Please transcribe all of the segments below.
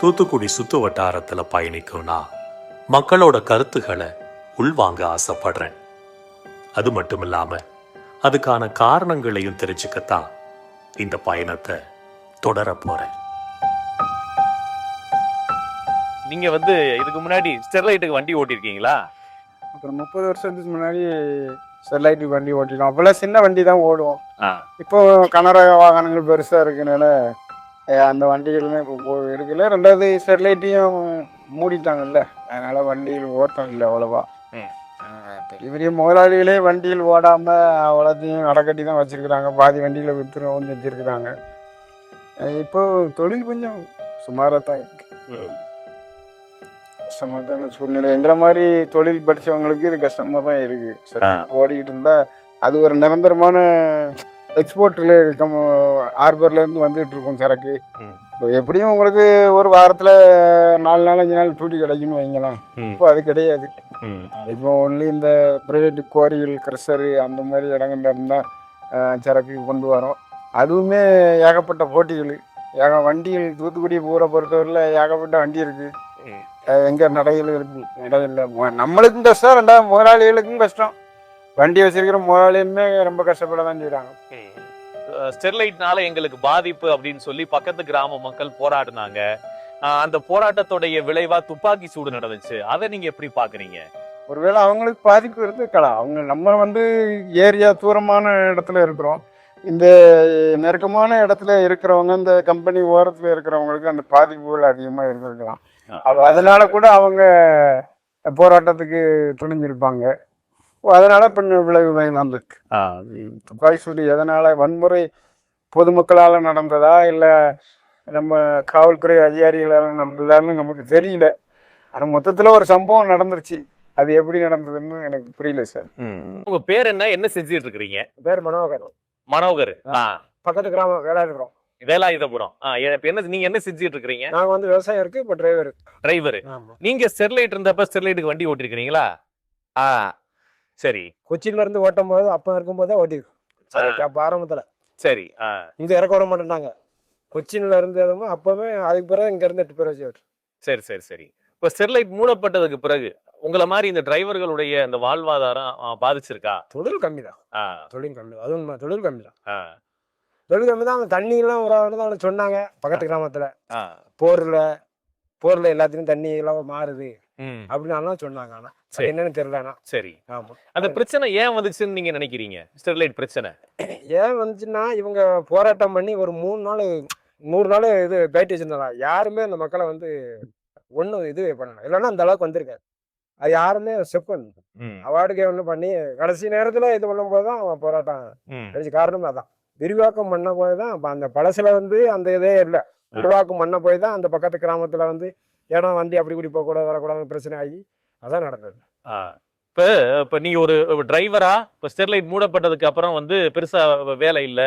தூத்துக்குடி சுத்து வட்டாரத்தில் பயணிக்கும்னா மக்களோட கருத்துக்களை உள்வாங்க ஆசைப்படுறேன். அது மட்டும் இல்லாம அதுக்கான காரணங்களையும் தெரிஞ்சுக்கத்தான் இந்த பயணத்தை தொடர போறேன். நீங்க இதுக்கு முன்னாடி ஸ்டெர்லைட்டுக்கு வண்டி ஓட்டிருக்கீங்களா? அப்புறம் 30 வருஷத்துக்கு முன்னாடி ஸ்டெர்லைட்டுக்கு வண்டி ஓட்டிடும். அப்போல்லாம் சின்ன வண்டி தான் ஓடுவோம். இப்போ கனரக வாகனங்கள் பெருசாக இருக்குனால அந்த வண்டிகளுமே இப்போ எடுக்கல. ரெண்டாவது ஸ்டெர்லைட்டையும் மூடிட்டாங்கல்ல, அதனால வண்டிகள் ஓட்டம் இல்லை அவ்வளோவா. பெரிய முதலாளிகளே வண்டியில் ஓடாமல் அவ்வளோத்தையும் அடக்கட்டி தான் வச்சுருக்குறாங்க. பாதி வண்டியில் விற்றுரும் வந்து வச்சுருக்குறாங்க. இப்போ தொழில் கொஞ்சம் சுமாராக தான் இருக்கு. கஷ்டமாக தான் சூழ்நிலை. எங்களை மாதிரி தொழில் படித்தவங்களுக்கு இது கஷ்டமாக தான் இருக்குது. சரி, ஓடிக்கிட்டு இருந்தால் அது ஒரு நிரந்தரமான எக்ஸ்போர்ட்டில் ஹார்பர்லேருந்து வந்துகிட்டு இருக்கும் சரக்கு. எப்படியும் உங்களுக்கு ஒரு வாரத்தில் 4 நாள் 5 நாள் டூட்டி கிடைக்குன்னு வைங்கலாம். இப்போ அது கிடையாது. இப்போ ஒன்லி இந்த ப்ரைவேட் குவாரிகள் க்ரஷரு அந்த மாதிரி இடங்கள்ல இருந்தால் சரக்கு கொண்டு வரோம். அதுவுமே ஏகப்பட்ட போட்டிகள், வண்டிகள். தூத்துக்குடி ஊரை பொறுத்தவரையில் ஏகப்பட்ட வண்டி இருக்குது. எங்கே நடைகள் இருக்குது, நடையில் நம்மளுக்கும் கஷ்டம், ரெண்டாவது முதலாளிகளுக்கும் கஷ்டம். வண்டி வச்சிருக்கிற முதலாளியுமே ரொம்ப கஷ்டப்பட தான் செய்கிறாங்க. ஸ்டெர்லைட்னால எங்களுக்கு பாதிப்பு அப்படின்னு சொல்லி பக்கத்து கிராம மக்கள் போராடினாங்க. அந்த போராட்டத்துடைய விளைவா துப்பாக்கி சூடு நடந்துச்சு. அதை நீங்க எப்படி பாக்குறீங்க? ஒருவேளை அவங்களுக்கு பாதிப்பு இருந்துக்கலாம். அவங்க நம்ம ஏரியா தூரமான இடத்துல இருக்கிறோம். இந்த நெருக்கமான இடத்துல இருக்கிறவங்க, இந்த கம்பெனி ஓரத்தில் இருக்கிறவங்களுக்கு அந்த பாதிப்புகள் அதிகமாக இருந்திருக்கலாம். அதனால கூட அவங்க போராட்டத்துக்கு துணிஞ்சிருப்பாங்க. அதனால பின்ன விளைவு நடந்திருக்கு. துப்பாக்கி சூடு எதனால, வன்முறை பொதுமக்களால் நடந்ததா இல்லை நம்ம காவல்துறை அதிகாரிகளால் நடந்ததான்னு நமக்கு தெரியல. ஆனால் மொத்தத்தில் ஒரு சம்பவம் நடந்துருச்சு. அது எப்படி நடந்ததுன்னு எனக்கு புரியல சார். உங்க பேர் என்ன? என்ன செஞ்சுட்டு இருக்கிறீங்க? பேர் மனோகர். மனோகர். பக்கத்து கிராமம் வேலாயுதபுரம். வேலாயுதபுரம். நீங்க என்ன செஞ்சுட்டு இருக்கிறீங்க? நாங்க விவசாயம் இருக்கு. இப்போ டிரைவர். நீங்க ஸ்டெர்லைட் இருந்தப்ப ஸ்டெர்லைட்டுக்கு வண்டி ஓட்டிருக்கீங்களா? சரி. கொச்சின்ல இருந்து ஓட்டும் போது அப்ப இருக்கும்போது ஓட்டிருக்கோம் ஆரம்பத்துல. சரி. இங்க இறக்க விட மாட்டேன்னாங்க. கொச்சின்ல இருந்ததும் அப்பவே அதுக்கு பிறகு இங்க இருந்து 8 பேர் வச்சு. சரி சரி சரி. இப்ப ஸ்டெர்லைட் மூடப்பட்டதுக்கு பிறகு உங்களை மாதிரி இந்த டிரைவர்களுடைய இந்த வாழ்வாதாரம் பாதிச்சிருக்கா? தொழில் கம்மி தான். தொழில் கம்மி, அதுவும் தொழில் கம்மி தான். தொழில் கம்மி தான். தண்ணி எல்லாம் ஒரு சொன்னாங்க பக்கத்து கிராமத்துல. போர்ல எல்லாத்தையும் தண்ணி எல்லாம் மாறுது அப்படின்னு சொன்னாங்க. ஆனா என்னன்னு தெரியல. சரி. ஆமா. அந்த பிரச்சனை ஏன் வந்துச்சுன்னு நீங்க நினைக்கிறீங்க? ஸ்டெர்லைட் பிரச்சனை ஏன் வந்துச்சுன்னா, இவங்க போராட்டம் பண்ணி ஒரு 3 நாள் 100 நாள் இது பேட்டி வச்சிருந்தாங்க. யாருமே அந்த மக்களை ஒன்றும் இது பண்ணல. இல்லைன்னா அந்த அளவுக்கு வந்திருக்காரு. அது யாருமே ஸ்டெப் அவார்டுக்கு ஒன்று பண்ணி கடைசி நேரத்துல இது பண்ணும் போதுதான் போராட்டம் கழிச்சு. காரணம் அதான், விரிவாக்கம் பண்ண போதுதான். அந்த பழசுல அந்த இதே இல்லை. விரிவாக்கம் பண்ண போய் தான் அந்த பக்கத்து கிராமத்துல இடம் வண்டி அப்படி கூடி போகக்கூடாது, வரக்கூடாது பிரச்சனை ஆகி அதான் நடந்தது. இப்ப நீங்க ஒரு டிரைவரா இப்ப ஸ்டெர்லைட் மூடப்பட்டதுக்கு அப்புறம் பெருசா வேலை இல்ல,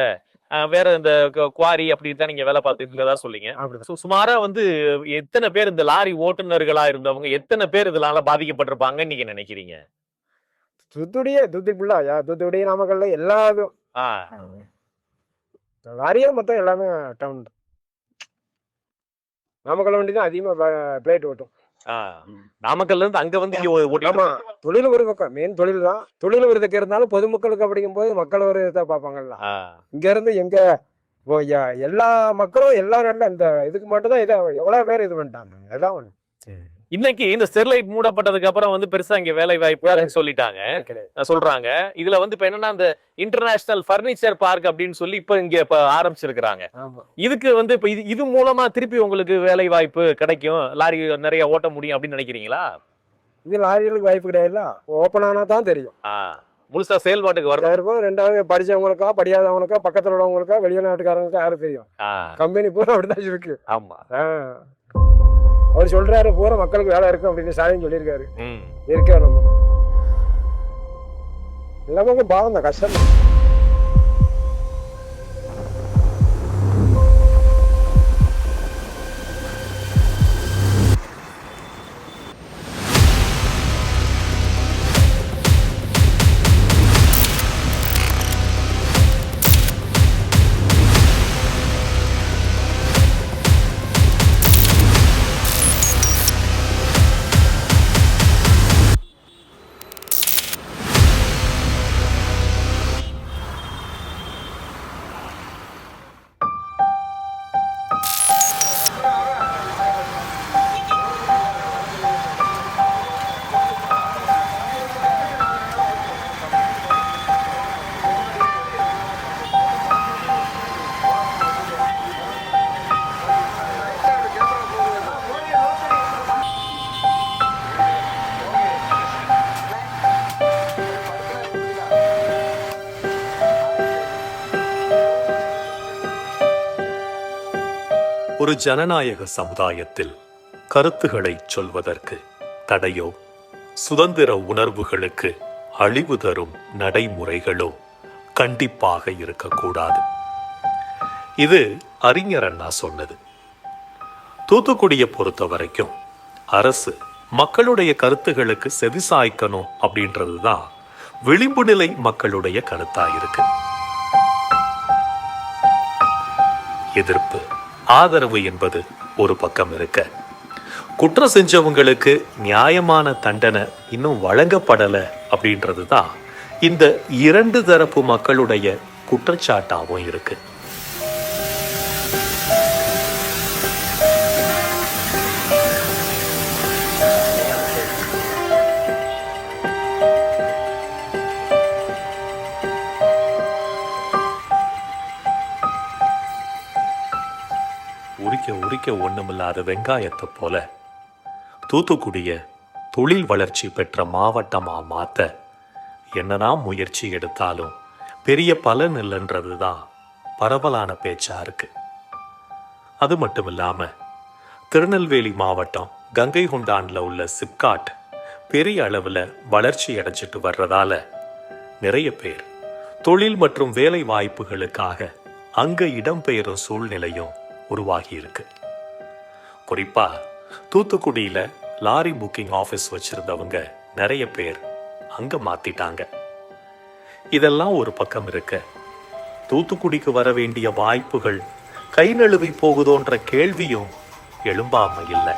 வேற இந்த குவாரி அப்படின்னு தான் நீங்க வேலை பார்த்துட்டு சொல்லிங்க. சுமாரா எத்தனை பேர் இந்த லாரி ஓட்டுநர்களா இருந்தவங்க எத்தனை பேர் இதனால பாதிக்கப்பட்டிருப்பாங்கன்னு நீங்க நினைக்கிறீங்க? தூத்துக்குடி நாமக்கல்ல எல்லாரும் லாரியா மொத்தம் எல்லாமே டவுன். நாமக்கல் வண்டி தான் அதிகமா பிளேட் ஓட்டும். நாமக்கல்ல இருந்து அங்க தொழில் ஒரு பக்கம், மெயின் தொழில் தான். தொழில் ஒரு இதுக்கு இருந்தாலும் பொதுமக்களுக்கு அப்படிங்கும் போது மக்கள் ஒரு இதை பார்ப்பாங்கல்ல. இங்க இருந்து எங்க எல்லா மக்களும் எல்லாரும் இந்த இதுக்கு மட்டும் தான் எவ்வளவு பேர் இது பண்ணிட்டாங்க. அதான் ஒண்ணு. இன்னைக்கு இந்த ஸ்டெர்லைட் மூடப்பட்டதுக்கு அப்புறம் பெருசா இங்க வேலை வாய்ப்பு சொல்லிட்டாங்க, சொல்றாங்க. இதுல இப்ப என்னன்னா இந்த இன்டர்நேஷனல் பர்னிச்சர் பார்க் அப்படின்னு சொல்லி இப்ப இங்க ஆரம்பிச்சிருக்கிறாங்க. இதுக்கு இப்ப இது மூலமா திருப்பி உங்களுக்கு வேலை வாய்ப்பு கிடைக்கும், லாரி நிறைய ஓட்ட முடியும் அப்படின்னு நினைக்கிறீங்களா? இது லாரிகளுக்கு வாய்ப்பு கிடையாது. ஓப்பன் ஆனா தான் தெரியும் முழுசா செயல்பாட்டுக்கு வரும். ரெண்டாவது படிச்சவங்களுக்கா படியாதவங்களுக்கா பக்கத்துல உள்ளவங்களுக்கா வெளிநாட்டுக்காரங்களுக்கா யாரும் தெரியும். கம்பெனி பூரா அப்படிதான் இருக்கு. ஆமா. அவர் சொல்றாரு பூரா மக்களுக்கு வேலை இருக்கும் அப்படின்னு ஸ்டாலின் சொல்லியிருக்காரு. இருக்கா நம்ம எல்லாமே பாவம் தான், கஷ்டம். ஒரு ஜனநாயக சமுதாயத்தில் கருத்துக்களை சொல்வதற்கு தடையோ சுதந்திர உணர்வுகளுக்கு அழிவு தரும் நடைமுறைகளோ கண்டிப்பாக இருக்கக்கூடாது. இது அறிஞர் அண்ணா சொன்னது. தூத்துக்குடியை பொறுத்த வரைக்கும் அரசு மக்களுடைய கருத்துகளுக்கு செவிசாய்க்கணும் அப்படின்றது தான் விளிம்பு நிலை மக்களுடைய கருத்தா இருக்கு. எதிர்ப்பு ஆதரவு என்பது ஒரு பக்கம் இருக்க, குற்றம் செஞ்சவங்களுக்கு நியாயமான தண்டனை இன்னும் வழங்கப்படல அப்படின்றது தான் இந்த இரண்டு தரப்பு மக்களுடைய குற்றச்சாட்டாகவும் இருக்கு. உரிக்க ஒண்ணுமில்லாத வெங்காயத்தை போல தூத்துக்குடிய தொழில் வளர்ச்சி பெற்ற மாவட்டமா மாத்த என்னன்னா முயற்சி எடுத்தாலும் பெரிய பலன் இல்லைன்றது தான் பரவலான பேச்சா இருக்கு. அது மட்டும் இல்லாம திருநெல்வேலி மாவட்டம் கங்கை கொண்டான்ல உள்ள சிப்காட் பெரிய அளவுல வளர்ச்சி அடைஞ்சிட்டு வர்றதால நிறைய பேர் தொழில் மற்றும் வேலை வாய்ப்புகளுக்காக அங்க இடம்பெயரும் சூழ்நிலையும் உருவாகி இருக்கு. குறிப்பா தூத்துக்குடியில லாரி புக்கிங் ஆபீஸ் வச்சிருந்தவங்க நிறைய பேர் அங்க மாத்திட்டாங்க. இதெல்லாம் ஒரு பக்கம் இருக்க, தூத்துக்குடிக்கு வர வேண்டிய வாய்ப்புகள் கை நழுவி போகுதோன்ற கேள்வியும் எழும்பாம இல்லை.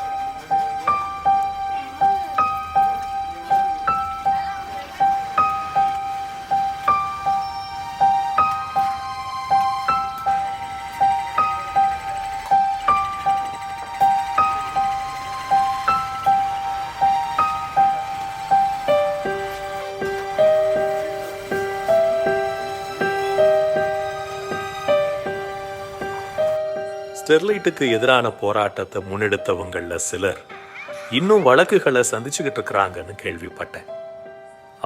ஸ்டெர்லைட்டுக்கு எதிரான போராட்டத்தை முன்னெடுத்தவங்கள சிலர் இன்னும் வழக்குகளை சந்திச்சுக்கிட்டு இருக்கிறாங்கன்னு கேள்விப்பட்டேன்.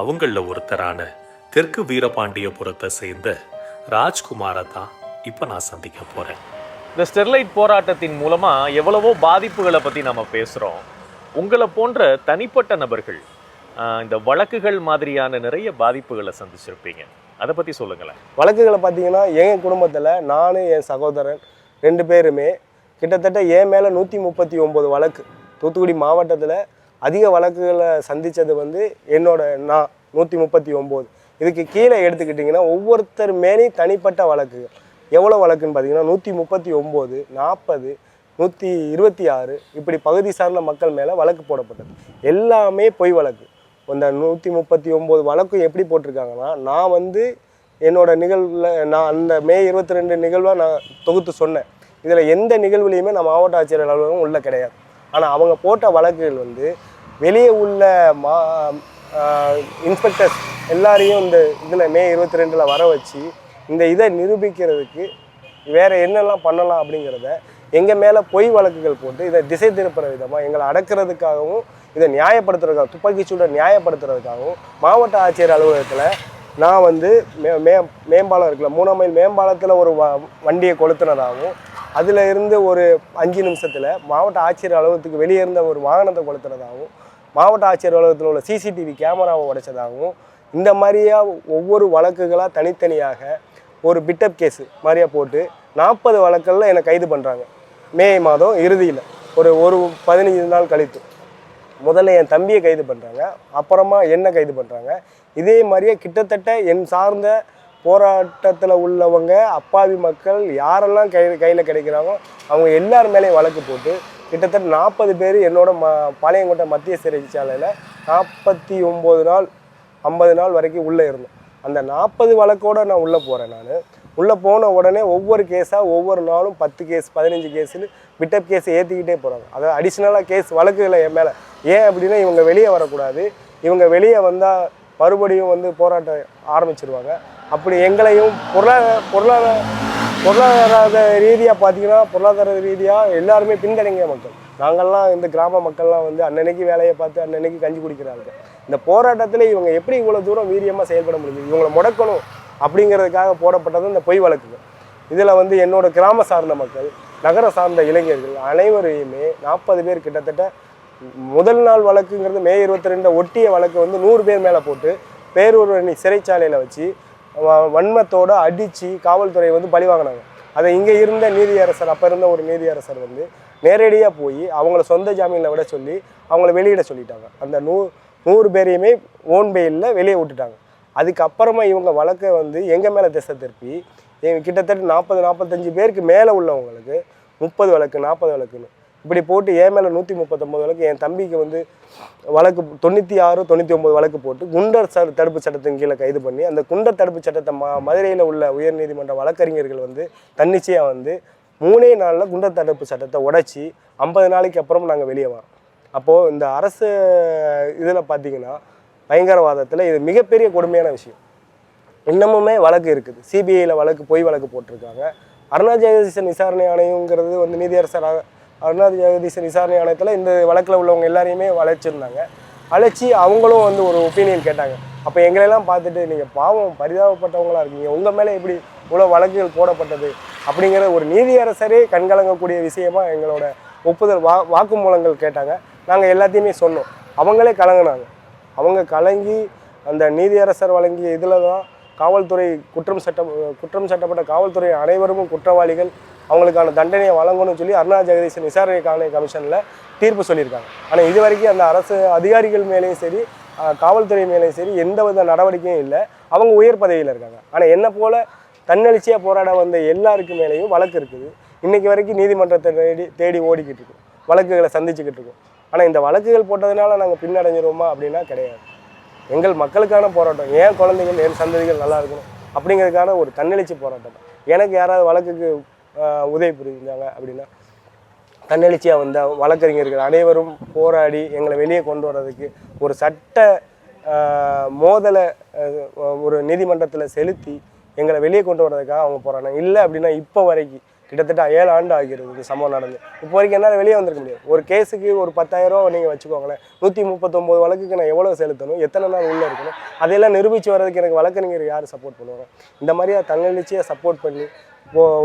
அவங்கள ஒருத்தரான தெற்கு வீரபாண்டியபுரத்தை சேர்ந்த ராஜ்குமாரை தான் இப்ப நான் சந்திக்க போறேன். இந்த ஸ்டெர்லைட் போராட்டத்தின் மூலமா எவ்வளவோ பாதிப்புகளை பத்தி நம்ம பேசுறோம். உங்களை போன்ற தனிப்பட்ட நபர்கள் இந்த வழக்குகள் மாதிரியான நிறைய பாதிப்புகளை சந்திச்சிருப்பீங்க. அதை பத்தி சொல்லுங்களேன். வழக்குகளை பார்த்தீங்கன்னா என் குடும்பத்தில் நான் என் சகோதரன் 2 பேருமே கிட்டத்தட்ட என் மேலே 139 வழக்கு. தூத்துக்குடி மாவட்டத்தில் அதிக வழக்குகளை சந்தித்தது வந்து நான் 139. இதுக்கு கீழே எடுத்துக்கிட்டிங்கன்னா ஒவ்வொருத்தர் மேலேயும் தனிப்பட்ட வழக்குகள் எவ்வளோ வழக்குன்னு பார்த்தீங்கன்னா 139, 40, 126 இப்படி பகுதி சார்ந்த மக்கள் மேலே வழக்கு போடப்பட்டது. எல்லாமே பொய் வழக்கு. அந்த 139 வழக்கும் எப்படி போட்டிருக்காங்கன்னா, நான் வந்து என்னோட நிகழ்வில் நான் அந்த மே 22 நிகழ்வாக நான் தொகுத்து சொன்னேன். இதில் எந்த நிகழ்வுலையுமே நான் மாவட்ட ஆட்சியர் அலுவலகம் உள்ள கிடையாது. ஆனால் அவங்க போட்ட வழக்குகள் வந்து வெளியே உள்ள இன்ஸ்பெக்டர்ஸ் எல்லாரையும் இந்த இதில் மே 22 வர வச்சு இந்த இதை நிரூபிக்கிறதுக்கு வேறு என்னெல்லாம் பண்ணலாம் அப்படிங்கிறத எங்கள் மேலே பொய் வழக்குகள் போட்டு இதை திசை திருப்புற விதமாக எங்களை அடக்கிறதுக்காகவும் இதை நியாயப்படுத்துறதுக்காக துப்பாக்கிச்சூட நியாயப்படுத்துறதுக்காகவும் மாவட்ட ஆட்சியர் அலுவலகத்தில் நான் வந்து மேம்பாலம் இருக்குல்ல 3 மைல் மேம்பாலத்தில் ஒரு வண்டியை கொளுத்துனதாகவும் அதில் இருந்து ஒரு 5 நிமிஷத்தில் மாவட்ட ஆட்சியர் அலுவலகத்துக்கு வெளியே இருந்த ஒரு வாகனத்தை கொளுத்துனதாகவும் மாவட்ட ஆட்சியர் அலுவலகத்தில் உள்ள சிசிடிவி கேமராவை உடைச்சதாகவும் இந்த மாதிரியா ஒவ்வொரு வழக்குகளாக தனித்தனியாக ஒரு பிட்டப் கேஸு மாதிரியா போட்டு 40 வழக்குகளில் என்னை கைது பண்ணுறாங்க. மே மாதம் இறுதியில் ஒரு 15 நாள் கழித்து முதல்ல என் தம்பியை கைது பண்ணுறாங்க, அப்புறமா என்னை கைது பண்ணுறாங்க. இதே மாதிரியே கிட்டத்தட்ட என் சார்ந்த போராட்டத்தில் உள்ளவங்க அப்பாவி மக்கள் யாரெல்லாம் கையில் கிடைக்கிறாங்களோ அவங்க எல்லார் மேலேயும் வழக்கு போட்டு கிட்டத்தட்ட 40 பேர் என்னோட பாளையங்கோட்டை மத்திய சிறைச்சாலையில் 49 நாள் 50 நாள் வரைக்கும் உள்ளே இருந்தோம். அந்த 40 வழக்கோடு நான் உள்ளே போகிறேன். நான் உள்ளே போன உடனே ஒவ்வொரு கேஸாக ஒவ்வொரு நாளும் 10 கேஸ் 15 கேஸுன்னு பிட்டப் கேஸை ஏற்றிக்கிட்டே போகிறாங்க. அதாவது அடிஷ்னலாக கேஸ் வழக்குகளை என் மேலே. ஏன் அப்படின்னா இவங்க வெளியே வரக்கூடாது, இவங்க வெளியே வந்தால் மறுபடியும் வந்து போராட்டம் ஆரம்பிச்சிருவாங்க. அப்படி எங்களையும் பொருளாதார ரீதியாக பார்த்தீங்கன்னா பொருளாதார ரீதியாக எல்லாருமே பின்தங்கிய மக்கள். நாங்கள்லாம் இந்த கிராம மக்கள்லாம் வந்து அன்னன்னைக்கு வேலையை பார்த்து அன்னன்னைக்கு கஞ்சி குடிக்கிறாங்க. இந்த போராட்டத்தில் இவங்க எப்படி இவ்வளோ தூரம் வீரியமாக செயல்பட முடியுது, இவங்களை முடக்கணும் அப்படிங்கிறதுக்காக போடப்பட்டது இந்த பொய் வழக்குகள். இதில் வந்து என்னோட கிராம சார்ந்த மக்கள் நகர சார்ந்த இளைஞர்கள் அனைவரையுமே 40 பேர் கிட்டத்தட்ட முதல் நாள் வழக்குங்கிறது மே 22 ஒட்டிய வழக்கு வந்து 100 பேர் மேலே போட்டு பேரூரணி சிறைச்சாலையில் வச்சு வன்மத்தோடு அடித்து காவல்துறை வந்து பழி வாங்கினாங்க. அதை இங்கே இருந்த நீதியரசர், அப்போ இருந்த ஒரு நீதியரசர் வந்து நேரடியாக போய் அவங்கள சொந்த ஜாமீனில் விட சொல்லி அவங்கள வெளியிட சொல்லிட்டாங்க. அந்த 100 பேரையுமே ஓன் பெயிலில் வெளியே விட்டுட்டாங்க. அதுக்கப்புறமா இவங்க வழக்கை வந்து எங்கள் மேலே திசை திருப்பி கிட்டத்தட்ட 40-45 பேருக்கு மேலே உள்ளவங்களுக்கு 30 வழக்கு 40 வழக்குன்னு இப்படி போட்டு என் மேலே 139 வழக்கு, என் தம்பிக்கு வந்து வழக்கு 96-99 வழக்கு போட்டு குண்டர் தடுப்பு சட்டத்தின் கீழே கைது பண்ணி அந்த குண்டர் தடுப்பு சட்டத்தை மதுரையில் உள்ள உயர்நீதிமன்ற வழக்கறிஞர்கள் வந்து தன்னிச்சையாக வந்து 3 நாளில் குண்டர் தடுப்பு சட்டத்தை உடைச்சி 50 நாளைக்கு அப்புறம் நாங்கள் வெளியே வரோம். அப்போது இந்த அரசு இதில் பார்த்தீங்கன்னா பயங்கரவாதத்தில் இது மிகப்பெரிய கொடுமையான விஷயம். இன்னமுமே வழக்கு இருக்குது, சிபிஐயில் வழக்கு, பொய் வழக்கு போட்டிருக்காங்க. அருணா ஜெகதீசன் விசாரணை ஆணையங்கிறது வந்து நீதியரசர் அருணா ஜெகதீசன் விசாரணை ஆணையத்தில் இந்த வழக்கில் உள்ளவங்க எல்லாரையுமே அழைச்சிருந்தாங்க. அழைச்சி அவங்களும் வந்து ஒரு ஒப்பீனியன் கேட்டாங்க. அப்போ எங்களெல்லாம் பார்த்துட்டு நீங்கள் பாவம் பரிதாபப்பட்டவங்களாக இருக்கீங்க, உங்கள் மேலே எப்படி இவ்வளோ வழக்குகள் போடப்பட்டது அப்படிங்கிற ஒரு நீதியரசரே கண்கலங்கக்கூடிய விஷயமா எங்களோட ஒப்புதல் வாக்குமூலங்கள் கேட்டாங்க. நாங்கள் எல்லாத்தையுமே சொன்னோம். அவங்களே கலங்கினாங்க. அவங்க கலங்கி அந்த நீதியரசர் வழங்கிய இதில் தான் காவல்துறை குற்றம் சாட்டப்பட்ட காவல்துறை அனைவரும் குற்றவாளிகள், அவங்களுக்கான தண்டனையை வழங்கணும்னு சொல்லி அருணா ஜெகதீசன் விசாரணை கமிஷனில் தீர்ப்பு சொல்லியிருக்காங்க. ஆனால் இது வரைக்கும் அந்த அரசு அதிகாரிகள் மேலேயும் சரி காவல்துறை மேலேயும் சரி எந்த வித நடவடிக்கையும் இல்லை. அவங்க உயர் பதவியில் இருக்காங்க. ஆனால் என்ன போல் தன்னெழுச்சியாக போராட வந்த எல்லாருக்கு மேலேயும் வழக்கு இருக்குது. இன்றைக்கி வரைக்கும் நீதிமன்றத்தை தேடி ஓடிக்கிட்டு இருக்கோம், வழக்குகளை சந்திச்சுக்கிட்டு இருக்கோம். ஆனால் இந்த வழக்குகள் போட்டதுனால நாங்கள் பின்னடைஞ்சிருவோமா அப்படின்னா கிடையாது. எங்கள் மக்களுக்கான போராட்டம், ஏன் குழந்தைகள் என் சந்ததிகள் நல்லா இருக்கணும் அப்படிங்கிறதுக்கான ஒரு தன்னெழுச்சி போராட்டம். எனக்கு யாராவது வழக்குக்கு உதவி புரிஞ்சாங்க அப்படின்னா தன்னெழுச்சியாக வந்த வழக்கறிஞர்கள் அனைவரும் போராடி எங்களை வெளியே கொண்டு வர்றதுக்கு ஒரு சட்ட மோதலை ஒரு நீதிமன்றத்தில் செலுத்தி எங்களை வெளியே கொண்டு வர்றதுக்காக அவங்க போராடினாங்க. இல்லை அப்படின்னா இப்போ வரைக்கும் கிட்டத்தட்ட 7 ஆண்டு ஆகிறது இந்த சம்பவம் நடந்து. இப்போ வரைக்கும் என்னால் வெளியே வந்திருக்க முடியாது. ஒரு கேஸுக்கு ஒரு 10,000 ரூபா நீங்கள் வச்சுக்கோங்களேன். 139 வழக்குக்கு நான் எவ்வளோ செலுத்தணும், எத்தனை நாள் உள்ளே இருக்கணும், அதையெல்லாம் நிரூபித்து வர்றதுக்கு எனக்கு வழக்கறிஞர் யார் சப்போர்ட் பண்ணுவாங்க? இந்த மாதிரியாக தன்னெழுச்சியாக சப்போர்ட் பண்ணி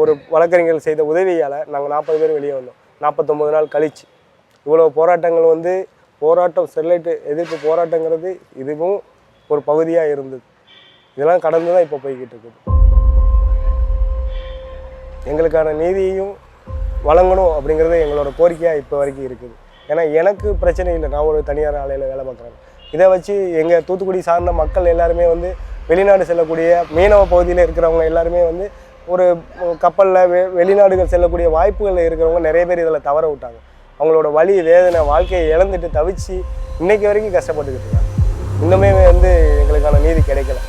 ஒரு வழக்கறிஞர்கள் செய்த உதவியால் நாங்கள் 40 பேர் வெளியே வந்தோம். 49 நாள் கழிச்சு இவ்வளோ போராட்டங்கள் வந்து போராட்டம் ஸ்டெர்லைட் எதிர்ப்பு போராட்டங்கிறது இதுவும் ஒரு பகுதியாக இருந்தது. இதெல்லாம் கடந்து தான் இப்போ போய்கிட்டு இருக்குது. எங்களுக்கான நீதியையும் வழங்கணும் அப்படிங்கிறது எங்களோட கோரிக்கையாக இப்போ வரைக்கும் இருக்குது. ஏன்னா எனக்கு பிரச்சனை இல்லை, நான் ஒரு தனியார் ஆலையில் வேலை பார்க்குறேன். இதை வச்சு எங்கள் தூத்துக்குடி சார்ந்த மக்கள் எல்லாருமே வந்து வெளிநாடு செல்லக்கூடிய மீனவ பகுதியில் இருக்கிறவங்க எல்லாருமே வந்து ஒரு கப்பலில் வெளிநாடுகள் செல்லக்கூடிய வாய்ப்புகள் இருக்கிறவங்க நிறைய பேர் இதில் தவற விட்டாங்க. அவங்களோட வலி வேதனை வாழ்க்கையை இழந்துட்டு தவிச்சு இன்றைக்கி வரைக்கும் கஷ்டப்பட்டுக்கிட்டு இருக்காங்க. இன்னுமே வந்து எங்களுக்கான நீதி கிடைக்கல.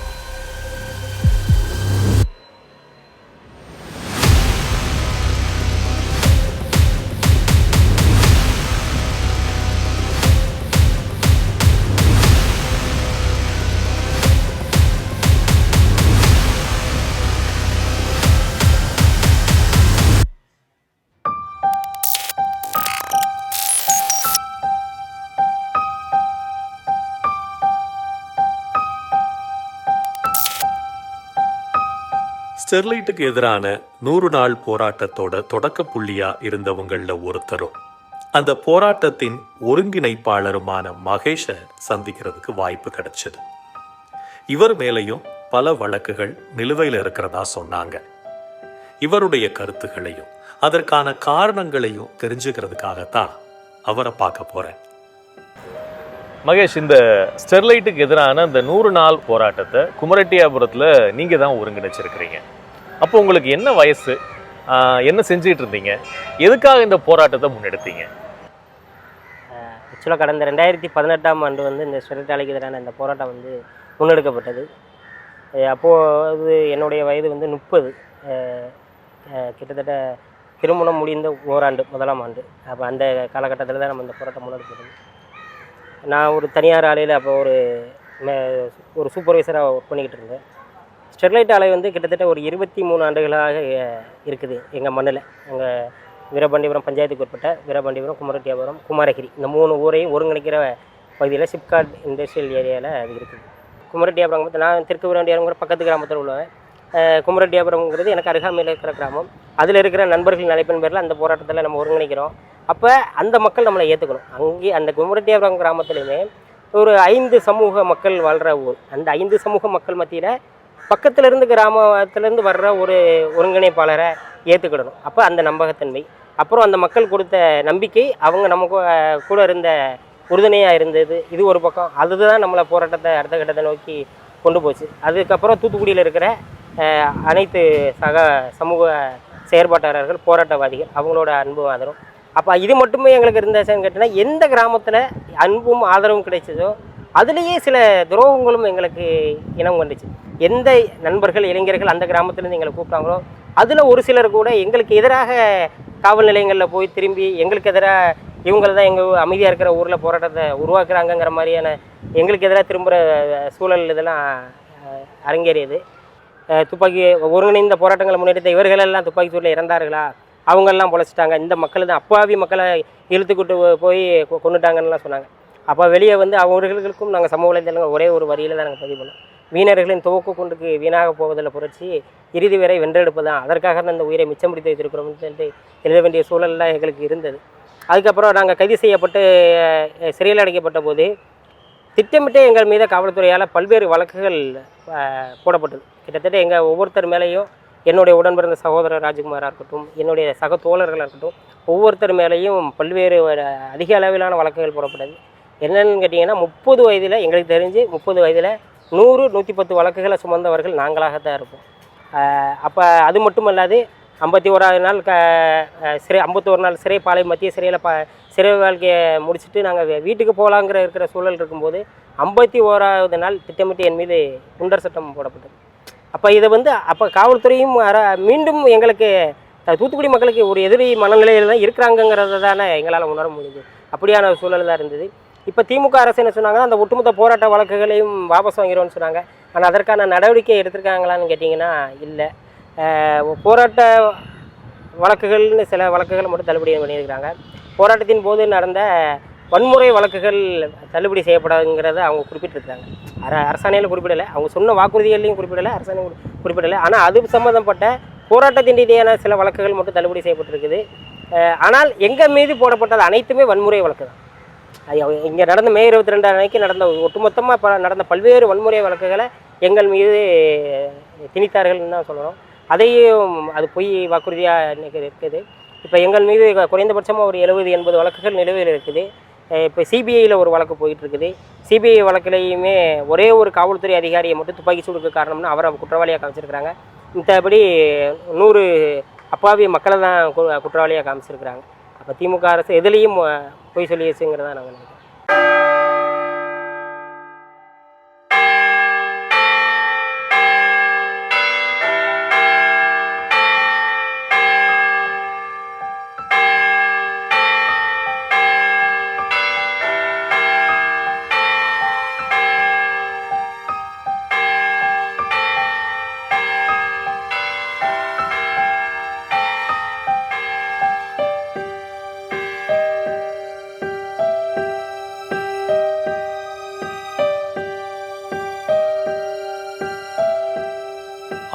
ஸ்டெர்லைட்டுக்கு எதிரான 100 நாள் போராட்டத்தோட தொடக்க புள்ளியா இருந்தவங்கள ஒருத்தரும் அந்த போராட்டத்தின் ஒருங்கிணைப்பாளருமான மகேஷை சந்திக்கிறதுக்கு வாய்ப்பு கிடைச்சது. இவர் மேலையும் பல வழக்குகள் நிலுவையில் இருக்கிறதா சொன்னாங்க. இவருடைய கருத்துக்களையும் அதற்கான காரணங்களையும் தெரிஞ்சுக்கிறதுக்காகத்தான் அவரை பார்க்க போறேன். மகேஷ், இந்த ஸ்டெர்லைட்டுக்கு எதிரான இந்த 100 நாள் போராட்டத்தை குமரெட்டியாபுரத்தில் நீங்கள் தான் ஒருங்கிணைச்சிருக்கிறீங்க. அப்போ உங்களுக்கு என்ன வயசு, என்ன செஞ்சுட்டு இருந்தீங்க, எதுக்காக இந்த போராட்டத்தை முன்னெடுத்தீங்க? ஆக்சுவலாக கடந்த 2018ஆம் ஆண்டு வந்து இந்த ஸ்டெர்லைட் ஆலைக்கு எதிரான இந்த போராட்டம் வந்து முன்னெடுக்கப்பட்டது. அப்போது என்னுடைய வயது வந்து 30. கிட்டத்தட்ட திருமணம் முடிந்த ஓராண்டு, 1ஆம் ஆண்டு. அப்போ அந்த காலகட்டத்தில் தான் நம்ம இந்த போராட்டம் முன்னெடுக்கிறது. நான் ஒரு தனியார் ஆலையில் அப்போ ஒரு சூப்பர்வைசராக ஒர்க் பண்ணிக்கிட்டு இருந்தேன். ஸ்டெர்லைட் ஆலை வந்து கிட்டத்தட்ட ஒரு 23 ஆண்டுகளாக இருக்குது எங்கள் மண்ணில். எங்கள் வீரபாண்டியபுரம் பஞ்சாயத்துக்கு உட்பட்ட வீரபாண்டியபுரம், குமரெட்டியாபுரம், குமாரகிரி இந்த 3 ஊரையும் ஒருங்கிணைக்கிற பகுதியில் சிப்காட் இண்டஸ்ட்ரியல் ஏரியாவில் அது இருக்குது. குமரெட்டியாபுரம் நான் தெற்கு வீரபாண்டியாபுரம் பக்கத்து கிராமத்தில் உள்ளவன். குமரட்டியாபுரம்ங்கிறது எனக்கு அருகாமையில் இருக்கிற கிராமம். அதில் இருக்கிற நண்பர்கள் நினைப்பின் பேரில் அந்த போராட்டத்தில் நம்ம ஒருங்கிணைக்கிறோம். அப்போ அந்த மக்கள் நம்மளை ஏற்றுக்கணும். அங்கே அந்த குமரட்டியாபுரம் கிராமத்துலையுமே ஒரு 5 சமூக மக்கள் வாழ்கிற ஊர். அந்த 5 சமூக மக்கள் மத்தியில் பக்கத்துலேருந்து கிராமத்துலேருந்து வர்ற ஒரு ஒருங்கிணைப்பாளரை ஏற்றுக்கிடணும். அப்போ அந்த நம்பகத்தன்மை, அப்புறம் அந்த மக்கள் கொடுத்த நம்பிக்கை, அவங்க நமக்கு கூட இருந்த உறுதுணையாக இருந்தது, இது ஒரு பக்கம். அதுதான் நம்மளை போராட்டத்தை அடுத்த கட்டத்தை நோக்கி கொண்டு போச்சு. அதுக்கப்புறம் தூத்துக்குடியில் இருக்கிற அனைத்து சமூக செயற்பாட்டாளர்கள், போராட்டவாதிகள், அவங்களோட அன்பும் ஆதரவும். அப்போ இது மட்டுமே எங்களுக்கு இருந்துச்சுன்னு கேட்டிங்கன்னா, எந்த கிராமத்தில் அன்பும் ஆதரவும் கிடைச்சதோ அதுலேயே சில துரோகங்களும் எங்களுக்கு இனம் வந்துச்சு. எந்த நண்பர்கள், இளைஞர்கள் அந்த கிராமத்துலேருந்து எங்களை கூப்பிட்டாங்களோ அதில் ஒரு சிலர் கூட எங்களுக்கு எதிராக காவல் நிலையங்களில் போய் திரும்பி எங்களுக்கு எதிராக இவங்க தான் எங்கள் அமைதியாக இருக்கிற ஊரில் போராட்டத்தை உருவாக்குறாங்கங்கிற மாதிரியான எங்களுக்கு எதிராக திரும்புகிற சூழல் இதெல்லாம் அரங்கேறியது. துப்பாக்கி ஒருங்கிணைந்த போராட்டங்களை முன்னெடுத்த இவர்களெல்லாம் துப்பாக்கி சூழலில் இறந்தார்களா, அவங்கெல்லாம் பொழைச்சிட்டாங்க, இந்த மக்கள் தான் அப்பாவி மக்களை இழுத்துக்கிட்டு போய் கொண்டுட்டாங்கன்னுலாம் சொன்னாங்க. அப்போ வெளியே வந்து அவர்களுக்கும் நாங்கள் சமூக வலைதளங்கள் ஒரே ஒரு வரியில் தான் நாங்கள் பதிவு பண்ணோம். வீணர்களின் துவக்கு கொண்டுக்கு வீணாக போவதில் புரட்சி, இறுதி வரை வென்றெடுப்பதான், அதற்காக தான் இந்த உயிரை மிச்சம் பிடித்து வைத்திருக்கிறோம்னு சொல்லிட்டு எழுத வேண்டிய சூழல்லாம் எங்களுக்கு இருந்தது. அதுக்கப்புறம் நாங்கள் கைது செய்யப்பட்டு சிறையில் அடைக்கப்பட்ட போது திட்டமிட்டே எங்கள் மீது காவல்துறையால் பல்வேறு வழக்குகள் போடப்பட்டது. கிட்டத்தட்ட எங்கள் ஒவ்வொருத்தர் மேலேயும், என்னுடைய உடன் பிறந்த சகோதரர் ராஜ்குமாராக இருக்கட்டும், என்னுடைய சக தோழர்களாக இருக்கட்டும், ஒவ்வொருத்தர் மேலேயும் பல்வேறு அதிக அளவிலான வழக்குகள் போடப்பட்டது. என்னென்னு கேட்டிங்கன்னா, 30 வயதில் எங்களுக்கு தெரிஞ்சு 30 வயதில் 100-110 வழக்குகளை சுமந்தவர்கள் நாங்களாகத்தான் இருப்போம். அப்போ அது மட்டும் இல்லாது 51 நாள் சிறை 51 நாள் சிறை பாலை மத்திய சிறையில் சிறை வாழ்க்கையை முடிச்சுட்டு நாங்கள் வீட்டுக்கு போகலாங்கிற இருக்கிற சூழல் இருக்கும்போது 51வது நாள் திட்டமிட்டு என் மீது குண்டர் சட்டம் போடப்பட்டது. அப்போ இதை வந்து அப்போ காவல்துறையும் மீண்டும் எங்களுக்கு தூத்துக்குடி மக்களுக்கு ஒரு எதிரி மனநிலையில் தான் இருக்கிறாங்கங்கிறத தானே எங்களால் உணர முடியுது. அப்படியான ஒரு சூழல் தான் இருந்தது. இப்போ திமுக அரசு என்ன சொன்னாங்கன்னா, அந்த ஒட்டுமொத்த போராட்ட வழக்குகளையும் வாபஸ் வாங்கிறோன்னு சொன்னாங்க. ஆனால் அதற்கான நடவடிக்கை எடுத்திருக்காங்களான்னு கேட்டிங்கன்னா இல்லை. போராட்ட வழக்குகள்னு சில வழக்குகளை மட்டும் தள்ளுபடி பண்ணியிருக்கிறாங்க. போராட்டத்தின் போது நடந்த வன்முறை வழக்குகள் தள்ளுபடி செய்யப்படாதுங்கிறத அவங்க குறிப்பிட்டிருக்கிறாங்க. அரசாணையில் குறிப்பிடலை, அவங்க சொன்ன வாக்குறுதிகளையும் குறிப்பிடலை, அரசாணை குறிப்பிடலை. ஆனால் அது சம்மந்தப்பட்ட போராட்டத்தின் ரீதியான சில வழக்குகள் மட்டும் தள்ளுபடி செய்யப்பட்டிருக்குது. ஆனால் எங்கள் மீது போடப்பட்டது அனைத்துமே வன்முறை வழக்கு தான். இங்கே நடந்த மே 22 அன்னைக்கு நடந்த ஒட்டுமொத்தமாக நடந்த பல்வேறு வன்முறை வழக்குகளை எங்கள் மீது திணித்தார்கள்னு தான் சொல்லணும். அதையும் அது பொய் வாக்குறுதியாக இன்றைக்கி இருக்குது. இப்போ எங்கள் மீது குறைந்தபட்சமாக ஒரு 70-80 வழக்குகள் நிலுவையில் இருக்குது. இப்போ சிபிஐயில் ஒரு வழக்கு போயிட்டுருக்குது. சிபிஐ வழக்கிலையுமே ஒரே ஒரு காவல்துறை அதிகாரியை மட்டும் துப்பாக்கி சூடுக்கு காரணம்னு அவரை குற்றவாளியாக காமிச்சிருக்கிறாங்க. மற்றபடி 100 அப்பாவி மக்களை தான் குற்றவாளியாக காமிச்சிருக்கிறாங்க. அப்போ திமுக அரசு எதுலேயும் பொய் சொல்லிடுச்சுங்கிறதா நாங்கள் நினைக்கிறோம்.